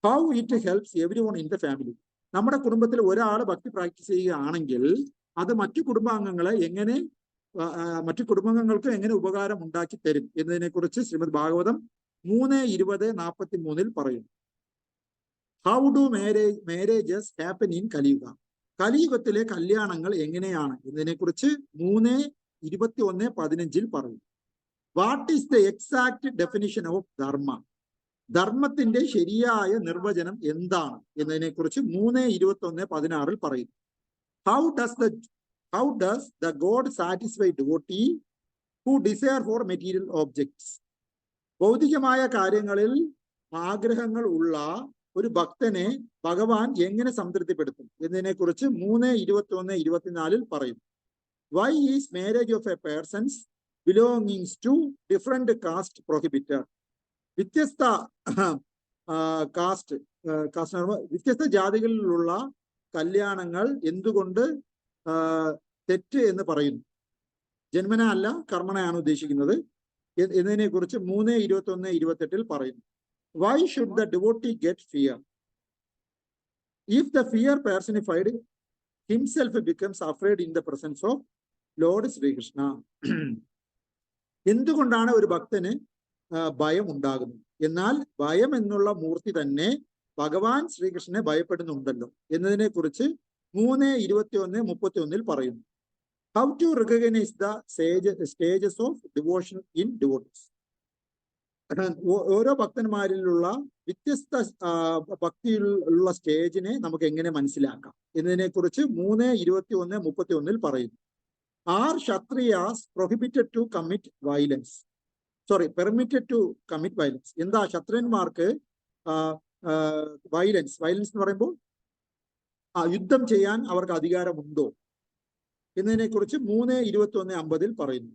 how it helps every one in the family? നമ്മുടെ കുടുംബത്തിൽ ഒരാൾ ഭക്തി പ്രാക്ടീസ് ചെയ്യുകയാണെങ്കിൽ അത് മറ്റു കുടുംബാംഗങ്ങൾക്ക് എങ്ങനെ ഉപകാരം ഉണ്ടാക്കി തരും എന്നതിനെ കുറിച്ച് ശ്രീമദ് ഭാഗവതം 3:20-43 പറയുന്നു. How do marriages happen in Kaliyuga? കലിയുഗത്തിലെ കല്യാണങ്ങൾ എങ്ങനെയാണ് എന്നതിനെ കുറിച്ച് 3:21-15 പറയും. What is the exact definition of dharma? ധർമ്മത്തിന്റെ ശരിയായ നിർവചനം എന്താണ് എന്നതിനെ കുറിച്ച് 3:21-16 പറയുന്നു. How does the God satisfy devotee who desire for material objects? ഭൗതികമായ കാര്യങ്ങളിൽ ആഗ്രഹങ്ങൾ ഉള്ള ഒരു ഭക്തനെ ഭഗവാൻ എങ്ങനെ സംതൃപ്തിപ്പെടുത്തും എന്നതിനെ കുറിച്ച് 3:21-24 പറയും. Why is marriage of a persons belongings to different caste prohibited? വ്യത്യസ്ത വ്യത്യസ്ത ജാതികളിലുള്ള കല്യാണങ്ങൾ എന്തുകൊണ്ട് തെറ്റ് എന്ന് പറയുന്നു? ജന്മന അല്ല, കർമ്മണയാണ് ഉദ്ദേശിക്കുന്നത് എന്നതിനെ കുറിച്ച് 3:21-28 പറയുന്നു. Why should the devotee get fear? If the fear personified himself becomes afraid in the presence of Lord Sri Krishna. എന്തുകൊണ്ടാണ് ഒരു ഭക്തന് ഭയം ഉണ്ടാകുന്നത്? എന്നാൽ ഭയം എന്നുള്ള മൂർത്തി തന്നെ ഭഗവാൻ ശ്രീകൃഷ്ണനെ ഭയപ്പെടുന്നുണ്ടല്ലോ എന്നതിനെ കുറിച്ച് 3:21-31 പറയുന്നു. How to recognise the stages of devotion in devotees? ഓരോ ഭക്തന്മാരിലുള്ള വ്യത്യസ്ത ഭക്തിയിലുള്ള സ്റ്റേജിനെ നമുക്ക് എങ്ങനെ മനസ്സിലാക്കാം എന്നതിനെ കുറിച്ച് 3:21-31 പറയുന്നു. Are kshatriyas prohibited to commit violence? Permitted to commit violence. എന്താ ശത്രുന്മാർക്ക് വയലൻസ് എന്ന് പറയുമ്പോൾ യുദ്ധം ചെയ്യാൻ അവർക്ക് അധികാരമുണ്ടോ എന്നതിനെ കുറിച്ച് 3:21:50 പറയുന്നു.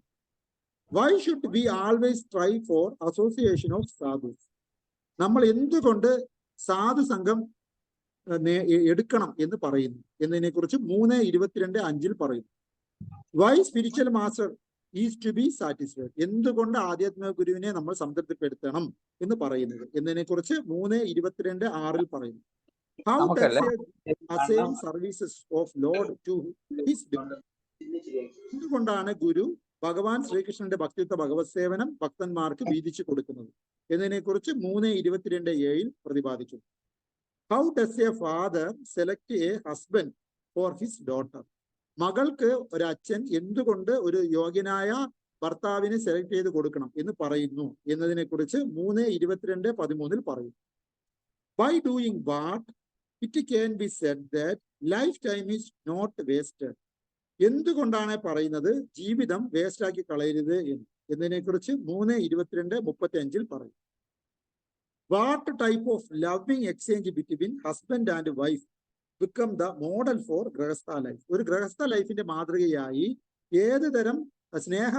Why should be always try for association of sadhus? നമ്മൾ എന്തുകൊണ്ട് സാധു സംഘം എടുക്കണം എന്ന് പറയുന്നു എന്നതിനെ കുറിച്ച് 3:22:5 പറയുന്നു. Why spiritual master is to be satisfied? എന്തുകൊണ്ട് ആധ്യാത്മിക ഗുരുവിനെ നമ്മൾ സംതൃപ്തിപ്പെടുത്തണം എന്ന് പറയുന്നത് എന്നതിനെ കുറിച്ച് 3:22:6 പറയുന്നു. How assign services of lord to his devotees? എന്തുകൊണ്ടാണ് ഗുരു ഭഗവാൻ ശ്രീകൃഷ്ണന്റെ ഭക്തിത്വ ഭഗവത് സേവനം ഭക്തന്മാർക്ക് വീതിച്ചു കൊടുക്കുന്നത് എന്നതിനെ കുറിച്ച് 3:22:7 പ്രതിപാദിക്കുന്നു. How does a father select a husband for his daughter? മകൾക്ക് ഒരു അച്ഛൻ എന്തുകൊണ്ട് ഒരു യോഗ്യനായ ഭർത്താവിനെ സെലക്ട് ചെയ്ത് കൊടുക്കണം എന്ന് പറയുന്നു എന്നതിനെ കുറിച്ച് 3:22:13 പറയുന്നു. By doing what it can be said that life time is not wasted? എന്തുകൊണ്ടാണ് പറയുന്നത് ജീവിതം വേസ്റ്റാക്കി കളയരുത് എന്നതിനെ കുറിച്ച് 3:22:35 പറയും. What type of loving exchange between husband and wife become the model for grihastha life? ഒരു ഗൃഹസ്ഥ ലൈഫിന്റെ മാതൃകയായി ഏത് തരം സ്നേഹ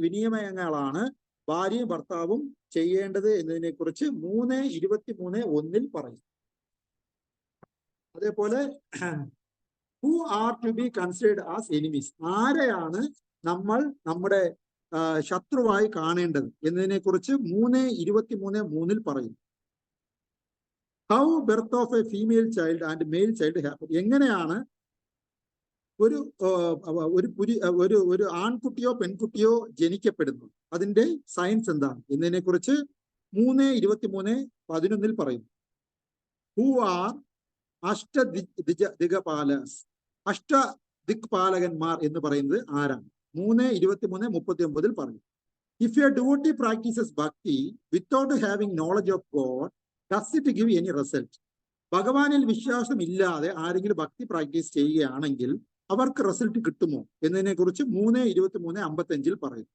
വിനിമയങ്ങളാണ് ഭാര്യയും ഭർത്താവും ചെയ്യേണ്ടത് എന്നതിനെ കുറിച്ച് 3:23:1 പറയും. അതേപോലെ who are to be considered as enemies? ആരെയാണ് നമ്മൾ നമ്മുടെ ശത്രുവായി കാണേണ്ടത് എന്നതിനെ കുറിച്ച് 3:23:3 പറയും. How birth of a female child and male child happen? എങ്ങനെയാണ് ഒരു ആൺകുട്ടിയോ പെൺകുട്ടിയോ ജനിക്കപ്പെടുന്നത്? അതിന്റെ സയൻസ് എന്താണ് എന്നതിനെ കുറിച്ച് 3:23:11 പറയുന്നു. ഹു ആർ അഷ്ടദിക്പാലകന്മാർ എന്ന് പറയുന്നത് ആരാണ്? 3:23:39 പറയും. ഇഫ് എ ഡിവോട്ടി പ്രാക്ടീസസ് ഭക്തി without having knowledge of God does it give any result? ഭഗവാനിൽ വിശ്വാസം ഇല്ലാതെ ആരെങ്കിലും ഭക്തി പ്രാക്ടീസ് ചെയ്യുകയാണെങ്കിൽ അവർക്ക് റിസൾട്ട് കിട്ടുമോ എന്നതിനെ കുറിച്ച് 3:23:55 പറയും.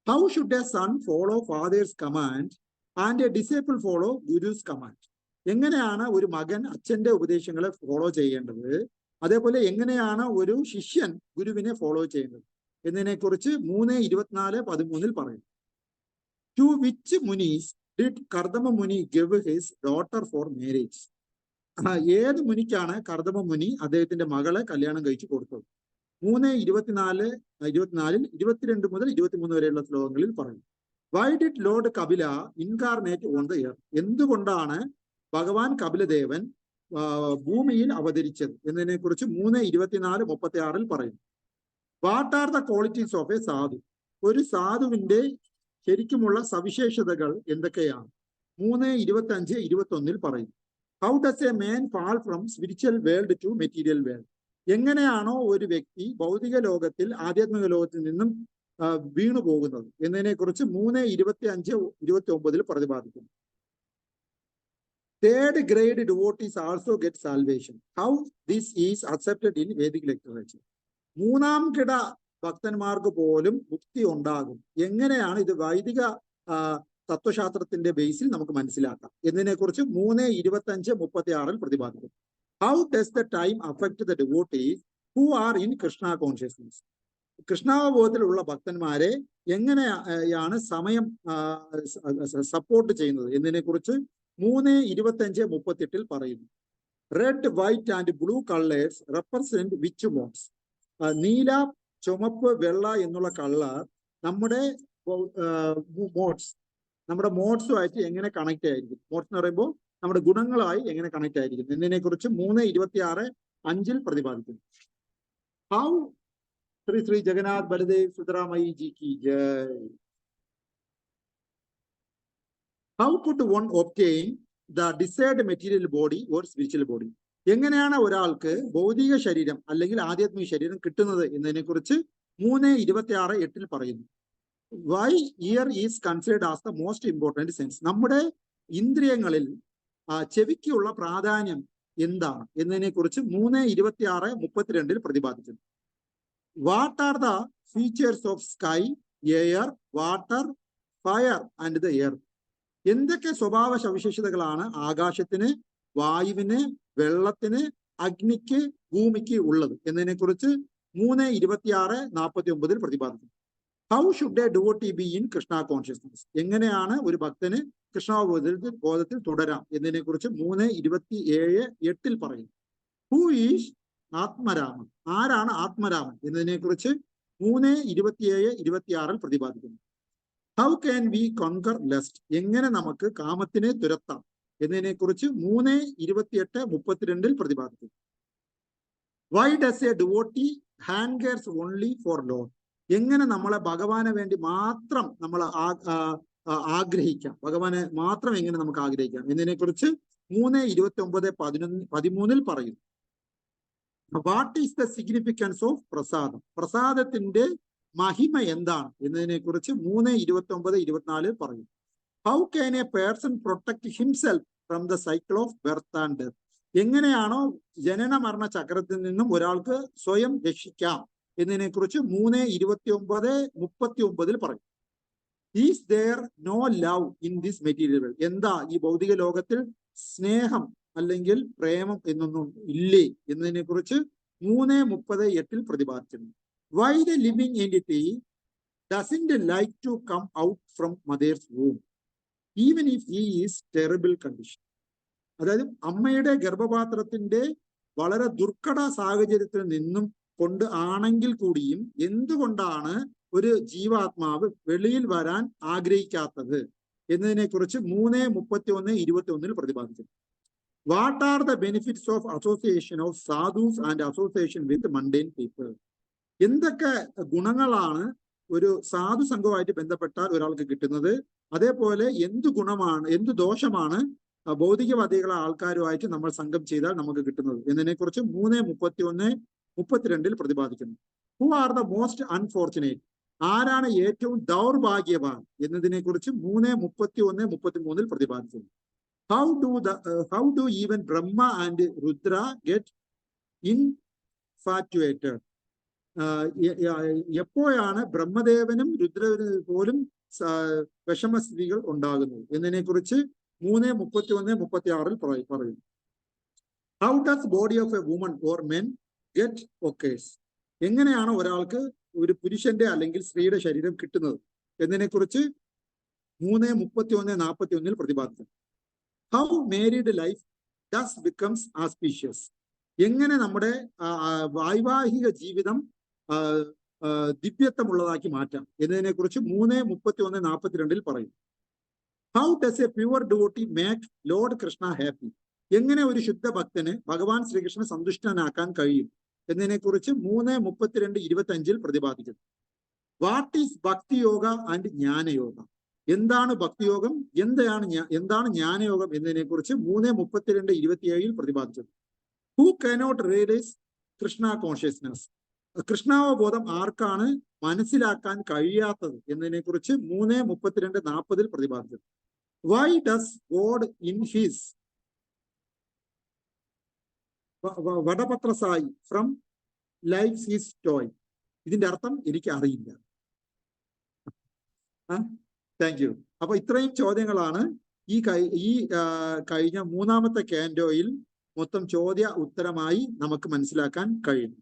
How should a son follow father's command and a disciple follow guru's command? എങ്ങനെയാണ് ഒരു മകൻ അച്ഛന്റെ ഉപദേശങ്ങളെ ഫോളോ ചെയ്യേണ്ടത്, അതേപോലെ എങ്ങനെയാണ് ഒരു ശിഷ്യൻ ഗുരുവിനെ ഫോളോ ചെയ്യേണ്ടത് എന്നതിനെ കുറിച്ച് 3:24:13 പറയും. To which munis did Kardama Muni give his daughter for marriage? ഏത് മുനിക്കാണ് കർദമ മുനി അദ്ദേഹത്തിന്റെ മകളെ കല്യാണം കഴിച്ചു കൊടുത്തത്? 3:24:22 മുതൽ 23 വരെയുള്ള ശ്ലോകങ്ങളിൽ പറയും. Why did Lord Kapila incarnate on the earth? എന്തുകൊണ്ടാണ് ഭഗവാൻ കപിലദേവൻ ഭൂമിയിൽ അവതരിച്ചത് എന്നതിനെ കുറിച്ച് 3:24:36 പറയും. What are the qualities of a sadhu? ഒരു സാധുവിന്റെ ശരിക്കുമുള്ള സവിശേഷതകൾ എന്തൊക്കെയാണ്? 3:25:21 പറയും. How does a man fall from spiritual world to material world? എങ്ങനെയാണോ ഒരു വ്യക്തി ഭൗതിക ലോകത്തിൽ ആധ്യാത്മിക ലോകത്തിൽ നിന്നും വീണു പോകുന്നത് എന്നതിനെ കുറിച്ച് 3:25:29 പ്രതിപാദിക്കുന്നു. Third grade devotees also get salvation. How this is accepted in Vedic literature? മൂന്നാം കിട ഭക്തന്മാർക്ക് പോലും മുക്തി ഉണ്ടാകും. എങ്ങനെയാണ് ഇത് വൈദിക തത്വശാസ്ത്രത്തിന്റെ ബേസിൽ നമുക്ക് മനസ്സിലാക്കാം എന്നതിനെ കുറിച്ച് 3:25:36 പ്രതിപാദിക്കും. How does the time affect the devotees who are in Krishna consciousness? കൃഷ്ണാവബോധത്തിലുള്ള ഭക്തന്മാരെ എങ്ങനെയാണ് സമയം സപ്പോർട്ട് ചെയ്യുന്നത് എന്നതിനെ കുറിച്ച് 3:25:38 പറയുന്നു. Red, white and blue colours represent which modes? നീല, ചുമപ്പ്, വെള്ള എന്നുള്ള കളർ നമ്മുടെ മോഡ്സുമായിട്ട് എങ്ങനെ കണക്ട് ആയിരിക്കും? മോഡ്സ് എന്ന് പറയുമ്പോൾ നമ്മുടെ ഗുണങ്ങളായി എങ്ങനെ കണക്ട് ആയിരിക്കും എന്നതിനെ കുറിച്ച് 3:26:5 പ്രതിപാദിക്കുന്നു. ഹൗ ശ്രീ ജഗന്നാഥ് ബലദേവ് സുന്ദരാമയി ജി കി ജയ്. How could one obtain the desired material body or spiritual body? എങ്ങനെയാണ് ഒരാൾക്ക് ഭൗതിക ശരീരം അല്ലെങ്കിൽ ആധ്യാത്മിക ശരീരം കിട്ടുന്നത് എന്നതിനെ കുറിച്ച് 3:26:8 പറയുന്നു. Why ear is considered as the most important sense? നമ്മുടെ ഇന്ദ്രിയങ്ങളിൽ ചെവിക്കുള്ള പ്രാധാന്യം എന്താണ് എന്നതിനെ കുറിച്ച് 3:26:32 പ്രതിപാദിക്കുന്നു. What are the features of sky, air, water, fire and the air. എന്തൊക്കെ സ്വഭാവ സവിശേഷതകളാണ് ആകാശത്തിന്, വായുവിന്, വെള്ളത്തിന്, അഗ്നിക്ക്, ഭൂമിക്ക് ഉള്ളത് എന്നതിനെ കുറിച്ച് 3:26-49 പ്രതിപാദിക്കുന്നു. How should a devotee be in Krishna consciousness? എങ്ങനെയാണ് ഒരു ഭക്തന് കൃഷ്ണബോധത്തിൽ തുടരാം എന്നതിനെ കുറിച്ച് 3:27-8 പറയുന്നു. ഹു ഈസ് ആത്മരാമൻ? ആരാണ് ആത്മരാമൻ എന്നതിനെ കുറിച്ച് 3:27-26 പ്രതിപാദിക്കുന്നു. How can we conquer lust? എങ്ങനെ നമുക്ക് കാമത്തിനെ തുരത്താം എന്നതിനെ കുറിച്ച് 3:28-32 പ്രതിപാദിക്കുന്നു. Why does a devotee hankers only for lord? എങ്ങനെ നമ്മളെ ഭഗവാനെ വേണ്ടി മാത്രം നമ്മൾ ആഗ്രഹിക്കാം, ഭഗവാനെ മാത്രം എങ്ങനെ നമുക്ക് ആഗ്രഹിക്കാം എന്നതിനെ കുറിച്ച് 3:29-13 പറയുന്നു. What is the significance of പ്രസാദം? പ്രസാദത്തിന്റെ മഹിമ എന്താണ് എന്നതിനെ കുറിച്ച് 3:29-24 പറയും. How can A person protect himself from the cycle of birth and death? എങ്ങനെയാണോ ജനന മരണ ചക്രത്തിൽ നിന്നും ഒരാൾക്ക് സ്വയം രക്ഷിക്കാം എന്നതിനെ കുറിച്ച് 3:29-39 പറയും. Is there no love in this material? എന്താ ഈ ഭൗതിക ലോകത്തിൽ സ്നേഹം അല്ലെങ്കിൽ പ്രേമം എന്നൊന്നും ഇല്ലേ എന്നതിനെ കുറിച്ച് 3:38 പ്രതിപാദിക്കുന്നു. Why the living entity doesn't like to come out from mother's womb even if he is terrible condition? അതായത് അമ്മയുടെ ഗർഭപാത്രത്തിന്റെ വളരെ ദുർഘട സാഹചര്യത്തിൽ നിന്നും കൊണ്ട് ആണെങ്കിൽ കൂടിയും എന്തുകൊണ്ടാണ് ഒരു ജീവാത്മാവ് വെളിയിൽ വരാൻ ആഗ്രഹിക്കാത്തത് എന്നതിനെ കുറിച്ച് 3:31-21 പ്രതിപാദിക്കുന്നു. What are the benefits of association of sadhus and association with mundane people? എന്തൊക്കെ ഗുണങ്ങളാണ് ഒരു സാധു സംഘവുമായിട്ട് ബന്ധപ്പെട്ടാൽ ഒരാൾക്ക് കിട്ടുന്നത്? അതേപോലെ എന്ത് ദോഷമാണ് ഭൗതികവാദികളെ ആൾക്കാരുമായിട്ട് നമ്മൾ സംഘം ചെയ്താൽ നമുക്ക് കിട്ടുന്നത് എന്നതിനെ കുറിച്ച് 3:31-32 പ്രതിപാദിക്കുന്നു. Who are the most unfortunate? ആരാണ് ഏറ്റവും ദൗർഭാഗ്യവാൻ എന്നതിനെ കുറിച്ച് 3:31-33 പ്രതിപാദിക്കുന്നു. How do even Brahma and Rudra get infatuated? എപ്പോഴാണ് ബ്രഹ്മദേവനും രുദ്രനും പോലും വിഷമസ്ഥിതികൾ ഉണ്ടാകുന്നത് എന്നതിനെ കുറിച്ച് 3:31-36 പറയുന്നു. How does body of A woman or men get occurs? എങ്ങനെയാണ് ഒരാൾക്ക് ഒരു പുരുഷന്റെ അല്ലെങ്കിൽ സ്ത്രീയുടെ ശരീരം കിട്ടുന്നത് എന്നതിനെ കുറിച്ച് 3:31-41 പ്രതിപാദിക്കുന്നു. How married life does becomes auspicious? എങ്ങനെ നമ്മുടെ വൈവാഹിക ജീവിതം ദിവ്യത്വമുള്ളതാക്കി മാറ്റാം എന്നതിനെ കുറിച്ച് 3:31-42 പറയും. How does A pure devotee make Lord Krishna happy? എങ്ങനെ ഒരു ശുദ്ധ ഭക്തന് ഭഗവാൻ ശ്രീകൃഷ്ണനെ സന്തുഷ്ടനാക്കാൻ കഴിയും എന്നതിനെ കുറിച്ച് 3:32-25 പ്രതിപാദിക്കുന്നു. What is bhakti yoga and jnana yoga? എന്താണ് ഭക്തിയോഗം, എന്താണ് ജ്ഞാനയോഗം എന്നതിനെ കുറിച്ച് 3:32-27 പ്രതിപാദിച്ചു. Who cannot realise Krishna consciousness? കൃഷ്ണാവബോധം ആർക്കാണ് മനസ്സിലാക്കാൻ കഴിയാത്തത് എന്നതിനെ കുറിച്ച് 3:32-40 പ്രതിപാദിച്ചു. Why does God in his Vatapatrasayi from life is toy? ഇതിന്റെ അർത്ഥം എനിക്ക് അറിയില്ല. Thank you. അപ്പൊ ഇത്രയും ചോദ്യങ്ങളാണ് ഈ കഴിഞ്ഞ മൂന്നാമത്തെ കാൻഡോയിൽ മൊത്തം ചോദ്യ ഉത്തരമായി നമുക്ക് മനസ്സിലാക്കാൻ കഴിയും.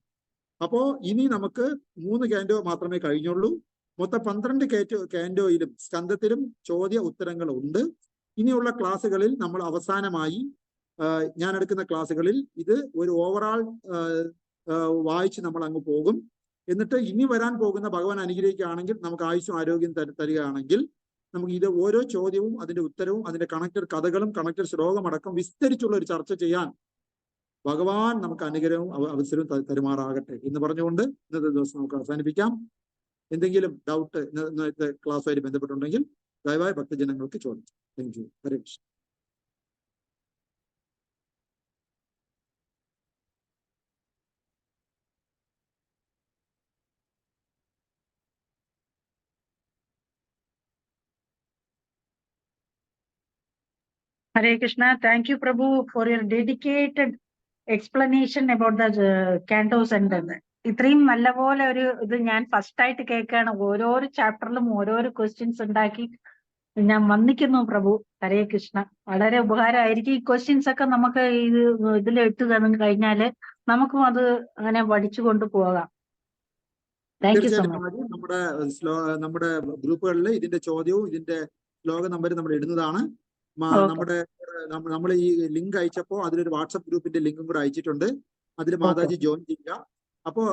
അപ്പോ ഇനി നമുക്ക് 3 കാൻഡോ മാത്രമേ കഴിഞ്ഞുള്ളൂ. മൊത്തം 12 കാൻഡോയിലും സ്കന്ധത്തിലും ചോദ്യ ഉത്തരങ്ങൾ ഉണ്ട്. ഇനിയുള്ള ക്ലാസ്സുകളിൽ നമ്മൾ അവസാനമായി ഞാൻ എടുക്കുന്ന ക്ലാസ്സുകളിൽ ഇത് ഒരു ഓവറാൾ വായിച്ച് നമ്മൾ അങ്ങ് പോകും. എന്നിട്ട് ഇനി വരാൻ പോകുന്ന ഭഗവാൻ അനുഗ്രഹിക്കുകയാണെങ്കിൽ, നമുക്ക് ആയുസ്സും ആരോഗ്യം തരികയാണെങ്കിൽ, നമുക്ക് ഇത് ഓരോ ചോദ്യവും അതിന്റെ ഉത്തരവും അതിന്റെ കണക്റ്റഡ് കഥകളും കണക്റ്റഡ് ശ്ലോകം അടക്കം വിസ്തരിച്ചുള്ള ഒരു ചർച്ച ചെയ്യാൻ ഭഗവാൻ നമുക്ക് അനുഗ്രഹവും അവസരവും തരുമാറാകട്ടെ എന്ന് പറഞ്ഞുകൊണ്ട് ഇന്നത്തെ ദിവസം നമുക്ക് അവസാനിപ്പിക്കാം. എന്തെങ്കിലും ഡൗട്ട് ഇന്നത്തെ ക്ലാസ്സുമായിട്ട് ബന്ധപ്പെട്ടുണ്ടെങ്കിൽ ദയവായി ഭക്തജനങ്ങൾക്ക് ചോദിച്ചു. Thank you. Hare Krishna. Hare Krishna. Thank you, Prabhu, for your dedicated explanation about the cantos and ഇത്രയും നല്ലപോലെ ഒരു ഇത് ഞാൻ ഫസ്റ്റ് ആയിട്ട് കേൾക്കുകയാണ്. ഓരോരോ ചാപ്റ്ററിലും ഓരോരോ ക്വസ്റ്റ്യൻസ് ഉണ്ടാക്കി ഞാൻ വന്ദിക്കുന്നു പ്രഭു. ഹരേ കൃഷ്ണ. വളരെ ഉപകാരമായിരിക്കും. ഈ ക്വസ്റ്റ്യൻസ് ഒക്കെ നമുക്ക് ഇതിൽ ഇട്ട് തന്നു കഴിഞ്ഞാല് നമുക്കും അത് അങ്ങനെ പഠിച്ചു കൊണ്ട് പോകാം. താങ്ക് യു സോ തീർച്ചയായിട്ടും മച്ച്. മാതാജി, നമ്മുടെ ഗ്രൂപ്പുകളിൽ ഇതിന്റെ ചോദ്യവും ഇതിന്റെ ശ്ലോക നമ്പർ നമ്മൾ ഇടുന്നതാണ്. നമ്മൾ ഈ ലിങ്ക് അയച്ചപ്പോ അതിലൊരു വാട്സപ്പ് ഗ്രൂപ്പിന്റെ ലിങ്കും കൂടെ അയച്ചിട്ടുണ്ട്. അതിൽ മാതാജി ജോയിൻ ചെയ്യുക. അപ്പോ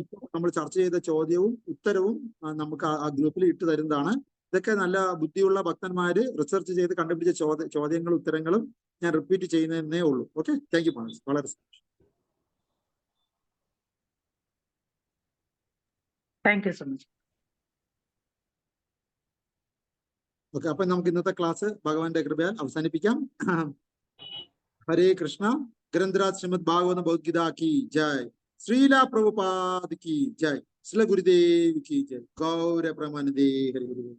ഇപ്പോൾ നമ്മൾ ചർച്ച ചെയ്ത ചോദ്യവും ഉത്തരവും നമുക്ക് ആ ഗ്രൂപ്പിൽ ഇട്ട് തരുന്നതാണ്. ഇതൊക്കെ നല്ല ബുദ്ധിയുള്ള ഭക്തന്മാര് റിസർച്ച് ചെയ്ത് കണ്ടുപിടിച്ച ചോദ്യങ്ങളും ഉത്തരങ്ങളും ഞാൻ റിപ്പീറ്റ് ചെയ്യുന്നതേ ഉള്ളൂ. Okay, thank you Mataji. വളരെ സന്തോഷം. Thank you so much. Okay, അപ്പൊ നമുക്ക് ഇന്നത്തെ ക്ലാസ് ഭഗവാന്റെ കൃപയാൽ അവസാനിപ്പിക്കാം. ഹരേ കൃഷ്ണ. ഗ്രന്ഥരാജ് ശ്രീമദ് ഭാഗവത ഭഗവത്ഗീത കി ജയ്. ശ്രീല പ്രഭുപാദ് കി ജയ്. ശ്രീല ഗുരുദേവ് കി ജയ്. ഗൗര പ്രമാനദേ. ഹരി ഗുരു.